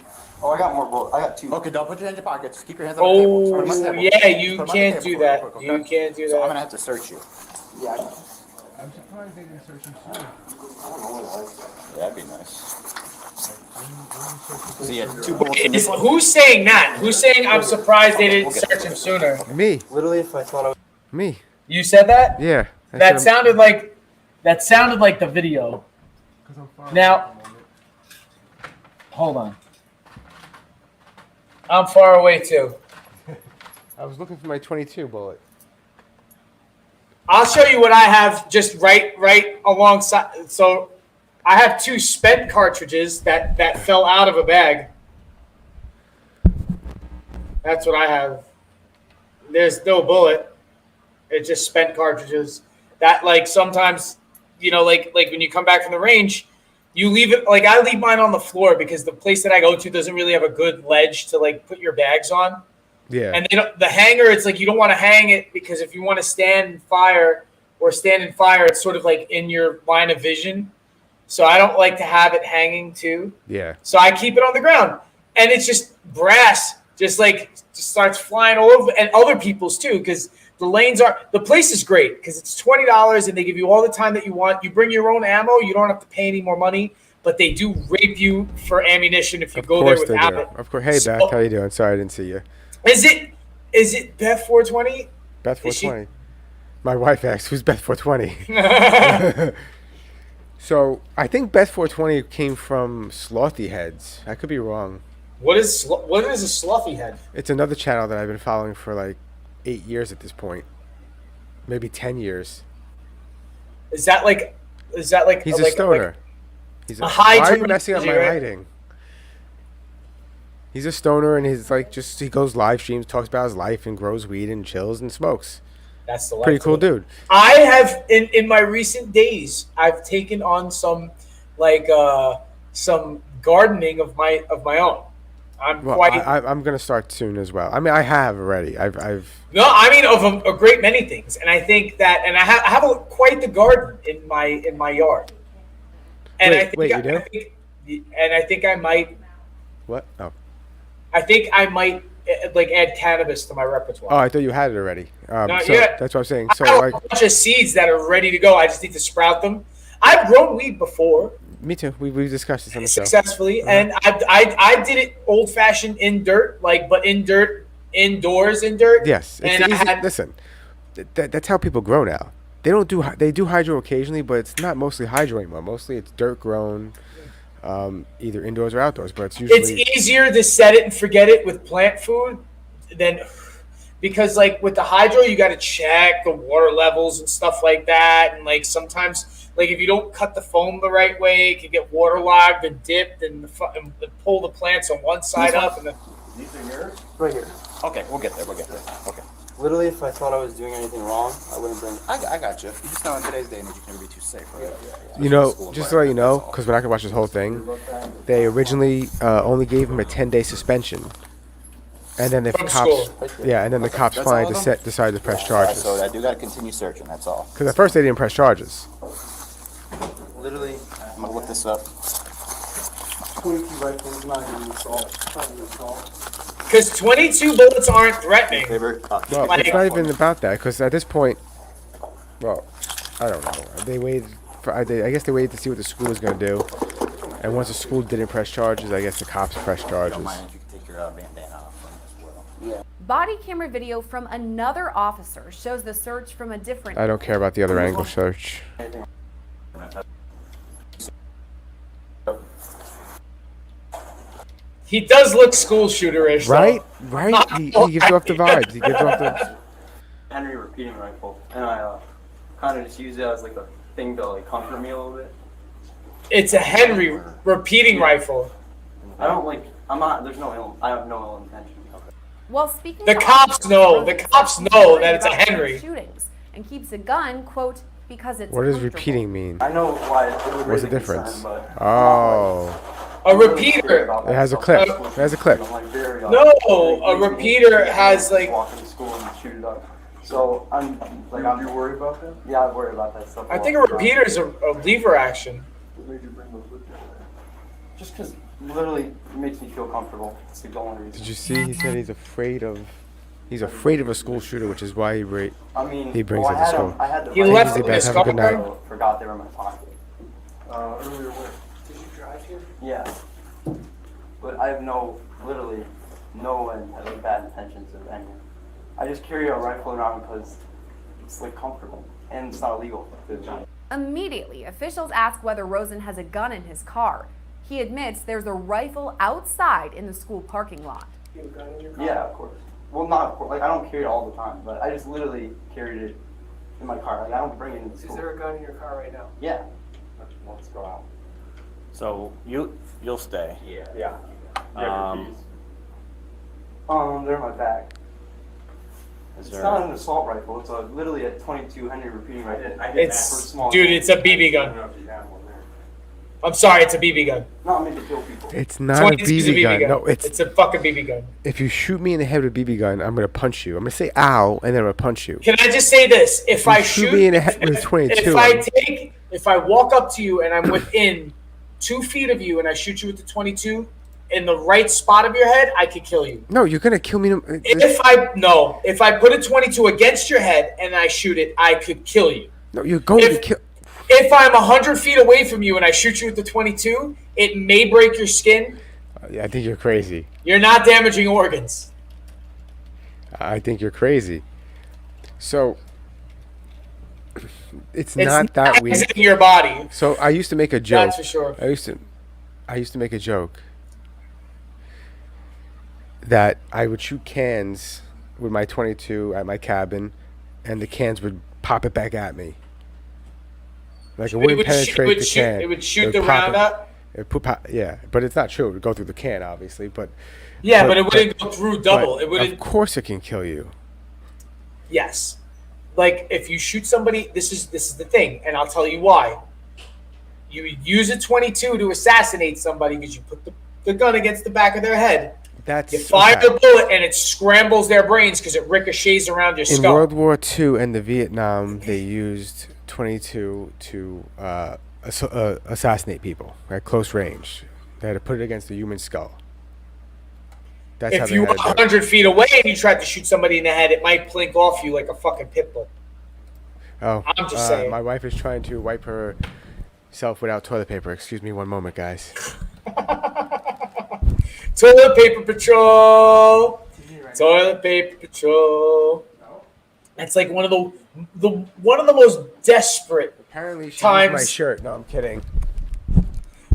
Oh, I got more bullets. I got 2. Okay, don't put your hand in your pocket. Just keep your hands on the table. Oh, yeah, you can't do that. You can't do that. So I'm gonna have to search you. Yeah, I'm surprised they didn't search him sooner. That'd be nice. So you had 2 bullets in this one? Who's saying that? Who's saying I'm surprised they didn't search him sooner? Me. Literally, if I thought I was... Me. You said that? Yeah. That sounded like the video. Now, hold on. I'm far away too. I was looking for my 22 bullet. I'll show you what I have just right alongside. So I have 2 spent cartridges that fell out of a bag. That's what I have. There's no bullet. It's just spent cartridges. That like sometimes, like when you come back from the range, you leave it, like I leave mine on the floor because the place that I go to doesn't really have a good ledge to like put your bags on. Yeah. And the hanger, it's like you don't want to hang it because if you want to stand in fire, it's sort of like in your line of vision. So I don't like to have it hanging too. Yeah. So I keep it on the ground. And it's just brass, just starts flying all over, and other people's too, because the place is great because it's $20 and they give you all the time that you want. You bring your own ammo, you don't have to pay any more money, but they do rape you for ammunition if you go there without it. Of course. Hey, Beth, how you doing? Sorry I didn't see you. Is it Beth 420? Beth 420. My wife asked, who's Beth 420? So I think Beth 420 came from Slothy Heads. I could be wrong. What is a Slothy Head? It's another channel that I've been following for like 8 years at this point, maybe 10 years. Is that like? He's a stoner. He's a high. Why are you messing up my lighting? He's a stoner, and he's like he goes live streams, talks about his life, and grows weed and chills and smokes. That's the life. Pretty cool dude. I have in my recent days, I've taken on some some gardening of my own. I'm gonna start soon as well. I mean, I have already. Of a great many things, and I think that, and I have quite the garden in my yard. And I think I might. What? Oh. I think I might add cannabis to my repertoire. Oh, I thought you had it already. Not yet. That's what I'm saying. So I have a bunch of seeds that are ready to go. I just need to sprout them. I've grown weed before. Me too. We've discussed this on the show successfully, and I did it old fashioned in dirt, but in dirt, indoors in dirt. Yes, listen, that's how people grow now. They do hydro occasionally, but it's not mostly hydro anymore. Mostly it's dirt grown, either indoors or outdoors. But it's usually easier to set it and forget it with plant food than. Because with the hydro, you got to check the water levels and stuff like that, and sometimes if you don't cut the foam the right way, it can get waterlogged and dipped, and pull the plants on one side up. And these are yours, right here. Okay, we'll get there. Okay. Literally, if I thought I was doing anything wrong, I wouldn't bring. I got you. You just know in today's day and age you can never be too safe. Right? Yeah. Just to let you know, because we're not gonna watch this whole thing, they originally only gave him a 10-day suspension. And then the cops finally decided to press charges. So I do got to continue searching. That's all. Because at first they didn't press charges. Literally, I'm gonna look this up. 22 rifles, not even assault. Because 22 bullets aren't threatening. Well, it's not even about that. Because at this point, well, I don't know. They waited. I guess they waited to see what the school was going to do. And once the school didn't press charges, I guess the cops pressed charges. Body camera video from another officer shows the search from a different. I don't care about the other angle search. He does look school shooterish, right? Though. Right? He gives you off the vibes. He gives you off the. Henry repeating rifle, and I kind of just use it as like a thing to like comfort me a little bit. It's a Henry repeating rifle. I don't like. I'm not. There's no ill. I have no ill intention. While speaking, the cops know. The cops know that it's a Henry. Shootings and keeps a gun, quote, because it's. What does repeating mean? I know why. What's the difference? Oh. A repeater. It has a clip. It has a clip. No, a repeater has like. Walk into school and shoot it up. So I'm like, I'm. You worried about that? Yeah, I worry about that stuff. I think a repeater is a lever action. What made you bring those with you? Just because literally it makes me feel comfortable. It's the only reason. Did you see? He said he's afraid of a school shooter, which is why he brings it to school. He left it in his Have a good night. Forgot they were in my pocket. Earlier where? Did you drive here? Yeah. But I have literally no bad intentions of anything. I just carry a rifle around because it's like comfortable and it's not illegal. Immediately, officials ask whether Rosen has a gun in his car. He admits there's a rifle outside in the school parking lot. You have a gun in your car? Yeah, of course. Well, not of course. Like, I don't carry it all the time, but I just literally carried it in my car. Like, I don't bring it into school. Is there a gun in your car right now? Yeah. Let's go out. So you'll stay. Yeah. They're in my bag. It's not an assault rifle. It's literally a 22 Henry repeating rifle. Dude, it's a BB gun. I'm sorry, it's a BB gun. Not meant to kill people. It's not a BB gun. No, it's a fucking BB gun. If you shoot me in the head with a BB gun, I'm gonna punch you. I'm gonna say ow, and then I'm gonna punch you. Can I just say this? If I shoot me in the head with 22, if I walk up to you and I'm within 2 feet of you and I shoot you with the 22 in the right spot of your head, I could kill you. No, you're gonna kill me. If I put a 22 against your head and I shoot it, I could kill you. No, you're going to kill. If I'm 100 feet away from you and I shoot you with the 22, it may break your skin. I think you're crazy. You're not damaging organs. I think you're crazy. So it's not that weird. It's in your body. So I used to make a joke. That's for sure. I used to make a joke that I would shoot cans with my 22 at my cabin, and the cans would pop it back at me. Like it wouldn't penetrate the can. It would shoot the round up. Yeah, but it's not true. It would go through the can, obviously, but it wouldn't go through double. It wouldn't. Of course, it can kill you. Yes, like if you shoot somebody, this is the thing, and I'll tell you why. You use a 22 to assassinate somebody because you put the gun against the back of their head. You fire the bullet and it scrambles their brains because it ricochets around your skull. In World War II and the Vietnam, they used 22 to assassinate people at close range. They had to put it against the human skull. That's if you were 100 feet away and you tried to shoot somebody in the head, it might plink off you like a fucking pit bull. Oh, I'm just saying. My wife is trying to wipe herself without toilet paper. Excuse me one moment, guys. Toilet paper patrol. Toilet paper patrol. That's like one of the most desperate Apparently she times. used my shirt. No, I'm kidding.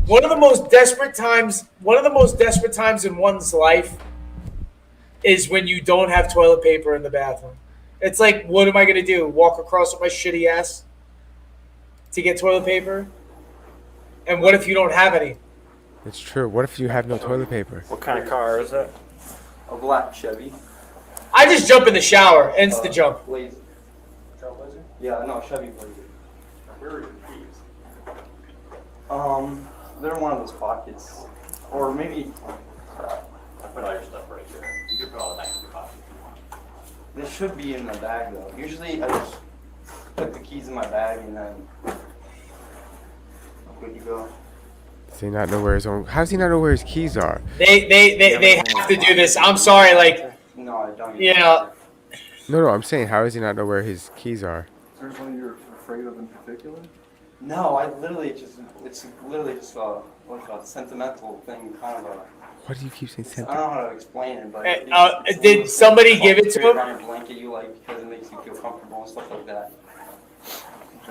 One of the most desperate times in one's life is when you don't have toilet paper in the bathroom. It's like, what am I gonna do? Walk across with my shitty ass to get toilet paper? And what if you don't have any? It's true. What if you have no toilet paper? What kind of car is it? A black Chevy. I just jump in the shower. Insta jump. Blazer. Yeah, no, Chevy Blazer. Where are your keys? They're in one of those pockets. Or maybe... I put all your stuff right here. You can put all that in your pocket if you want. They should be in the bag, though. Usually, I just put the keys in my bag and then... Good to go. Does he not know where his own? How does he not know where his keys are? They have to do this. I'm sorry, like. No, I don't. Yeah. No, I'm saying, how does he not know where his keys are? Is there one you're afraid of in particular? No, I literally it's literally just what's it called, sentimental thing, kind of a. What do you keep saying? I don't know how to explain it, but it's did somebody give it to him? Around your blanket, you like because it makes you feel comfortable and stuff like that.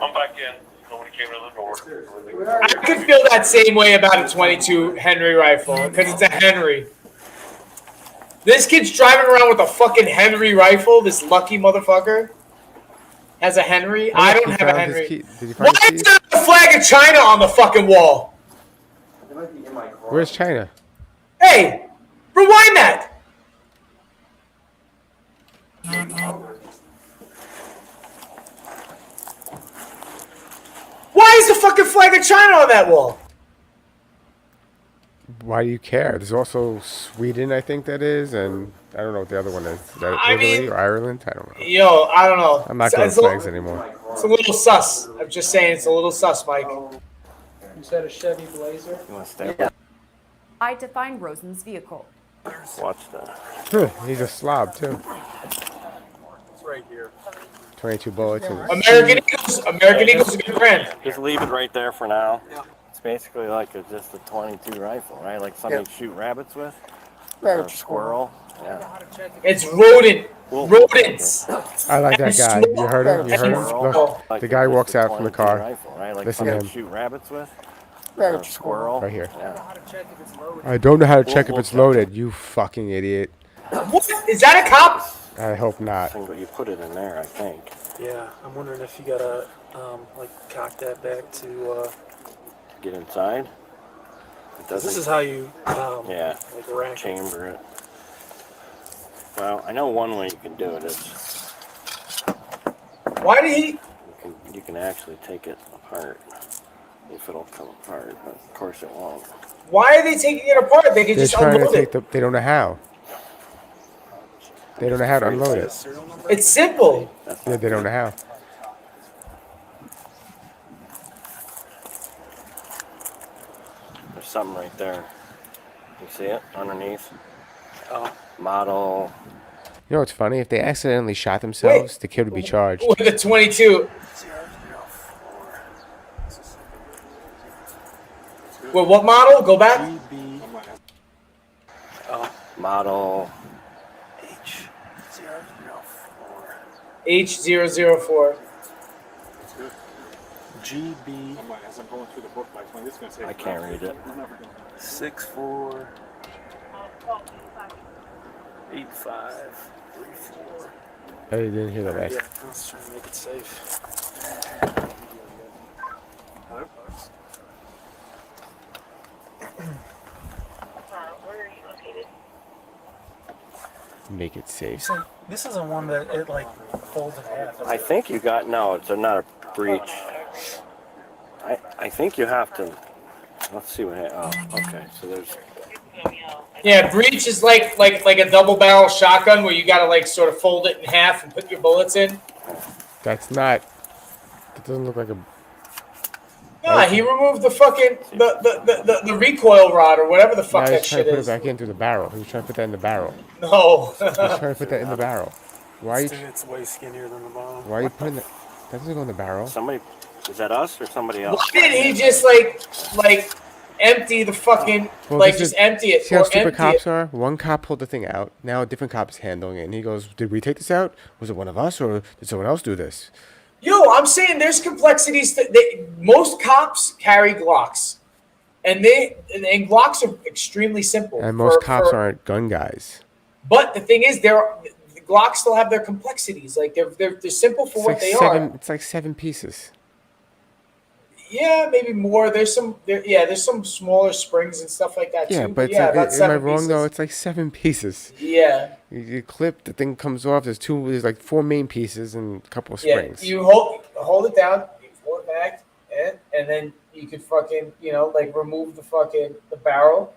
I'm back in. Nobody came to the door. I could feel that same way about a 22 Henry rifle because it's a Henry. This kid's driving around with a fucking Henry rifle. This lucky motherfucker has a Henry. I don't have a Henry. Why is there a flag of China on the fucking wall? It might be in my car. Where's China? Hey, rewind that. Why is the fucking flag of China on that wall? Why do you care? There's also Sweden, I think that is, and I don't know what the other one is. Is that I Italy mean, or Ireland? I don't know. Yo, I don't know. I'm not going flags anymore. It's a little sus. I'm just saying it's a little sus, Mike. You said a Chevy Blazer? You want to stay? Tried to find Rosen's vehicle. Watch that. He's a slob, too. It's right here. 22 bullets. And American Eagle's a good brand. Just leave it right there for now. It's basically like just a 22 rifle, right? Like something to shoot rabbits with. Or a squirrel. Yeah. It's rodents. I like that guy. You heard him? You heard him? Look, the guy walks out from the car. Rifle, right? Like Listen to him. shoot rabbits with. Or a squirrel. Right here. Yeah. I don't know how to check if it's loaded, you fucking idiot. What? Is that a cop? I hope not. But you put it in there, I think. Yeah, I'm wondering if you gotta like cock that back to Get inside. It doesn't. this is how you Yeah. like rack it. Chamber it. Well, I know one way you can do it is Why did he? you can actually take it apart. If it'll come apart, but of course it won't. Why are they taking it apart? They can They're just trying to unload take it. they don't know how. They don't know how to unload it. It's simple. Yeah, they don't know how. There's something right there. You see it underneath? Oh. Model. You know what's funny? If they accidentally shot themselves, the kid would be charged. With a 22. Well, what model? Go back. Model. H004. GB. I can't read it. 648534. I didn't hear that. Yeah, let's try and make it safe. Where are you located? Make it safe. This isn't one that it like folds in half. I think you got no. It's not a breach. I think you have to. Let's see what. Oh, okay. So there's. Yeah, breech is like a double barrel shotgun where you gotta like sort of fold it in half and put your bullets in. That's not. It doesn't look like a. Nah, he removed the fucking the recoil rod or whatever the fuck Now that he's trying shit to put is. it back into the barrel. He was trying to put that in the barrel. No. He's trying to put that in the barrel. Why are you? It's way skinnier than the bottom. Why are you putting that? That doesn't go in the barrel. Somebody. Is that us or somebody else? Why did he just like empty the fucking just empty it? See how or stupid empty cops it? are? One cop pulled the thing out. Now a different cop is handling it, and he goes, "Did we take this out? Was it one of us, or did someone else do this?" Yo, I'm saying there's complexities. Most cops carry Glocks, and Glocks are extremely simple. And most cops aren't gun guys. But the thing is, the Glocks still have their complexities. Like they're simple for what they are. It's like 7 pieces. Yeah, maybe more. There's some smaller springs and stuff like that Yeah, too. but Yeah, it's about like, am I 7 wrong pieces. though? It's like 7 pieces. Yeah. You clip, the thing comes off. There's like 4 main pieces and a couple of Yeah, springs. you hold it down, you pull it back, and then you could fucking remove the barrel,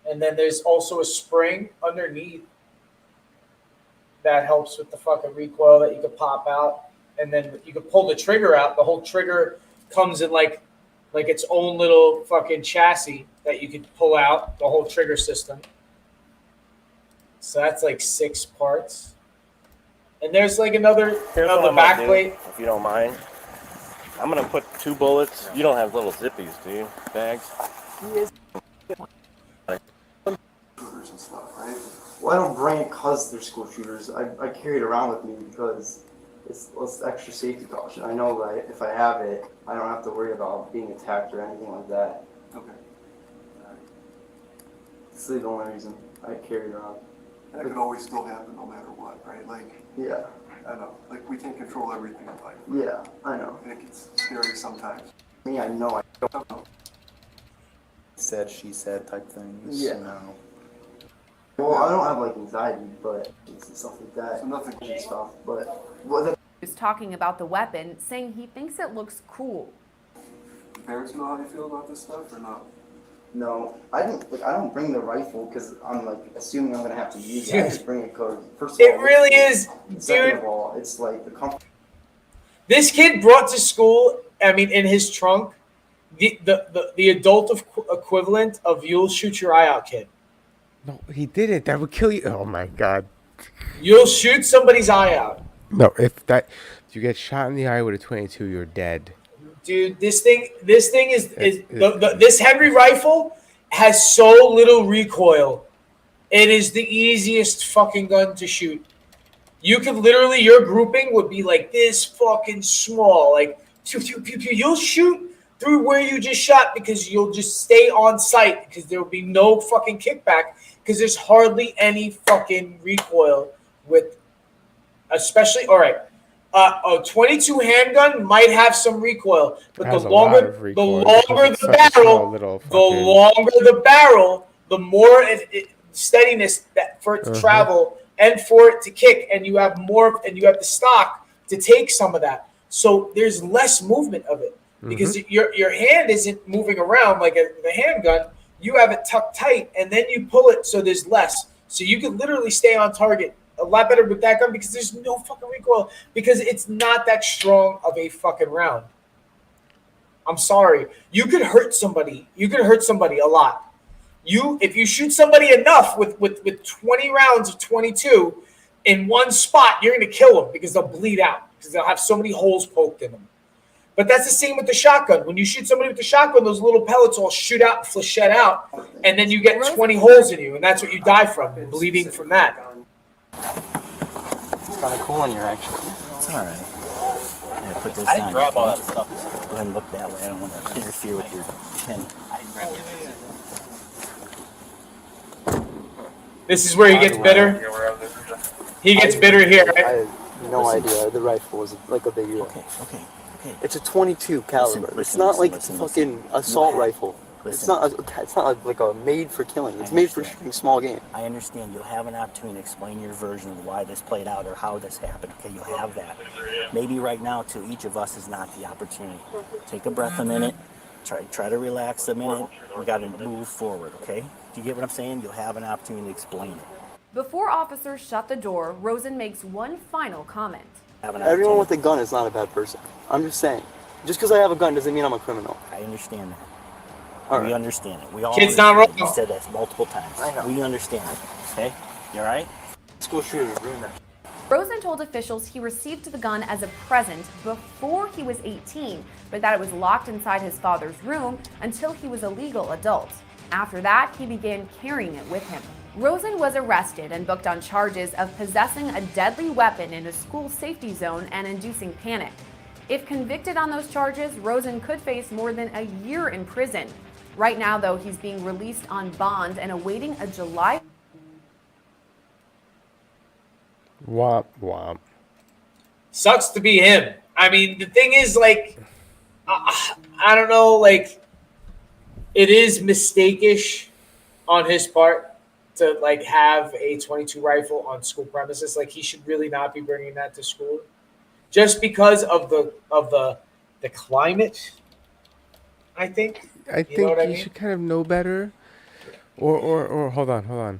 and then there's also a spring underneath that helps with the fucking recoil that you could pop out, and then you could pull the trigger out. The whole trigger comes in like its own little fucking chassis that you could pull out, the whole trigger system. So that's like 6 parts. And there's like another Here's on what the I'm gonna back do, plate. if you don't mind. I'm gonna put 2 bullets. You don't have little zippies, do you? Bags? Shooters and stuff, right? Well, I don't bring it because they're school shooters. I carry it around with me because it's extra safety caution. I know that if I have it, I don't have to worry about being attacked or anything like that. Okay. It's the only reason I carry it around. And it could always still happen no matter what, right? Like, yeah. I know. Like, we can't control everything in life. Yeah, I know. And it gets scary sometimes. Me, I know I don't know. Said, she said type things. Yeah. You know. Well, I don't have like anxiety, but it's stuff like that. So nothing stuff, but He was talking about the weapon, saying he thinks it looks cool. Do parents know how you feel about this stuff or not? No, I don't bring the rifle because I'm like assuming I'm gonna have to use it. I just bring it because first of all, it really is, second dude. of all, it's like the comfort. This kid brought to school, I mean, in his trunk, the adult equivalent of "you'll shoot your eye out," kid. No, he didn't. That would kill you. Oh my God. You'll shoot somebody's eye out. No, if you get shot in the eye with a 22, you're dead. Dude, this thing is this Henry rifle has so little recoil. It is the easiest fucking gun to shoot. You could literally, your grouping would be like this fucking small, like pew, pew, pew, pew. You'll shoot through where you just shot because you'll just stay on sight because there will be no fucking kickback because there's hardly any fucking recoil with, especially, all right. A 22 handgun might have some recoil, but the longer the barrel, the more steadiness for it to travel and for it to kick, and you have the stock to take some of that. So there's less movement of it because your hand isn't moving around like the handgun. You have it tucked tight, and then you pull it, so there's less. So you can literally stay on target a lot better with that gun because there's no fucking recoil because it's not that strong of a fucking round. I'm sorry. You could hurt somebody. You could hurt somebody a lot. If you shoot somebody enough with 20 rounds of 22 in one spot, you're going to kill them because they'll bleed out because they'll have so many holes poked in them. But that's the same with the shotgun. When you shoot somebody with the shotgun, those little pellets all shoot out and flechette out, and then you get 20 holes in you, and that's what you die from, bleeding from that. It's kind of cool on your action. It's all right. Yeah, put this I didn't on. grab all that stuff. Go ahead and look that way. I don't want to interfere with your pen. This is where he gets bitter. He gets bitter here, right? I have no idea. The rifle was like a big deal. Okay. It's a 22 caliber. It's not like a fucking assault rifle. It's not like a made for killing. It's made for shooting small game. I understand. You'll have an opportunity to explain your version of why this played out or how this happened. Okay, you'll have that. Maybe right now, to each of us, is not the opportunity. Take a breath a minute. Try to relax a minute. We got to move forward. Okay? Do you get what I'm saying? You'll have an opportunity to explain it. Before officers shut the door, Rosen makes one final comment. Everyone with a gun is not a bad person. I'm just saying. Just because I have a gun doesn't mean I'm a criminal. I understand that. All We understand it. We all Kid's understand not it. You said that multiple times. I know. We understand it. Okay? You all right? School shooter ruined that. Rosen told officials he received the gun as a present before he was 18, but that it was locked inside his father's room until he was a legal adult. After that, he began carrying it with him. Rosen was arrested and booked on charges of possessing a deadly weapon in a school safety zone and inducing panic. If convicted on those charges, Rosen could face more than a year in prison. Right now, though, he's being released on bond and awaiting a July. Womp womp. Sucks to be him. I mean, the thing is, like, I don't know, like, it is mistake-ish on his part to, like, have a 22 rifle on school premises. Like, he should really not be bringing that to school. Just because of the climate, I think. I think you should kind of know better. Or hold on.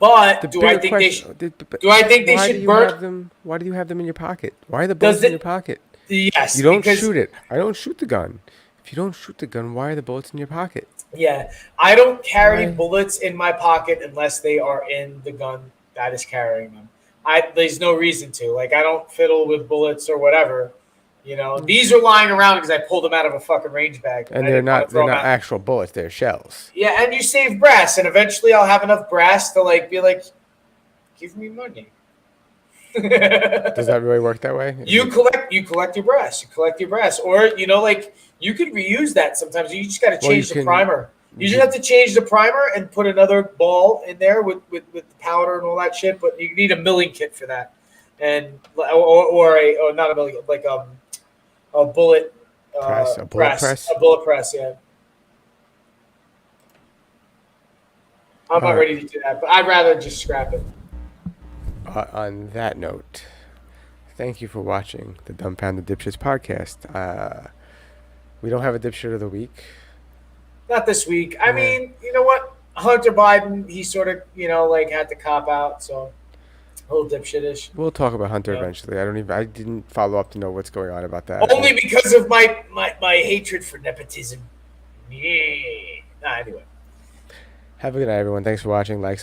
But do I think they should burn them? Why do you have them in your pocket? Why are the bullets in your pocket? Yes. You don't shoot it. I don't shoot the gun. If you don't shoot the gun, why are the bullets in your pocket? Yeah. I don't carry bullets in my pocket unless they are in the gun that is carrying them. There's no reason to. Like, I don't fiddle with bullets or whatever. You know, these are lying around because I pulled them out of a fucking range bag. And they're not actual bullets, they're shells. Yeah, and you save brass, and eventually I'll have enough brass to like be like, give me money. Does that really work that way? You collect your brass. You collect your brass, or you know, like you could reuse that sometimes. You just got to change the primer. You just have to change the primer and put another ball in there with the powder and all that shit. But you need a milling kit for that, and or not a milling, like a bullet press, a bullet press. Yeah, I'm not ready to do that, but I'd rather just scrap it. On that note, thank you for watching the Dumbfounded Dipshits podcast. We don't have a dipshit of the week. Not this week. I mean, you know what? Hunter Biden, he sort of, like had to cop out, so a little dipshit-ish. We'll talk about Hunter eventually. I didn't follow up to know what's going on about that. Only because of my hatred for nepotism. Yeah. Anyway. Have a good night, everyone. Thanks for watching. Like,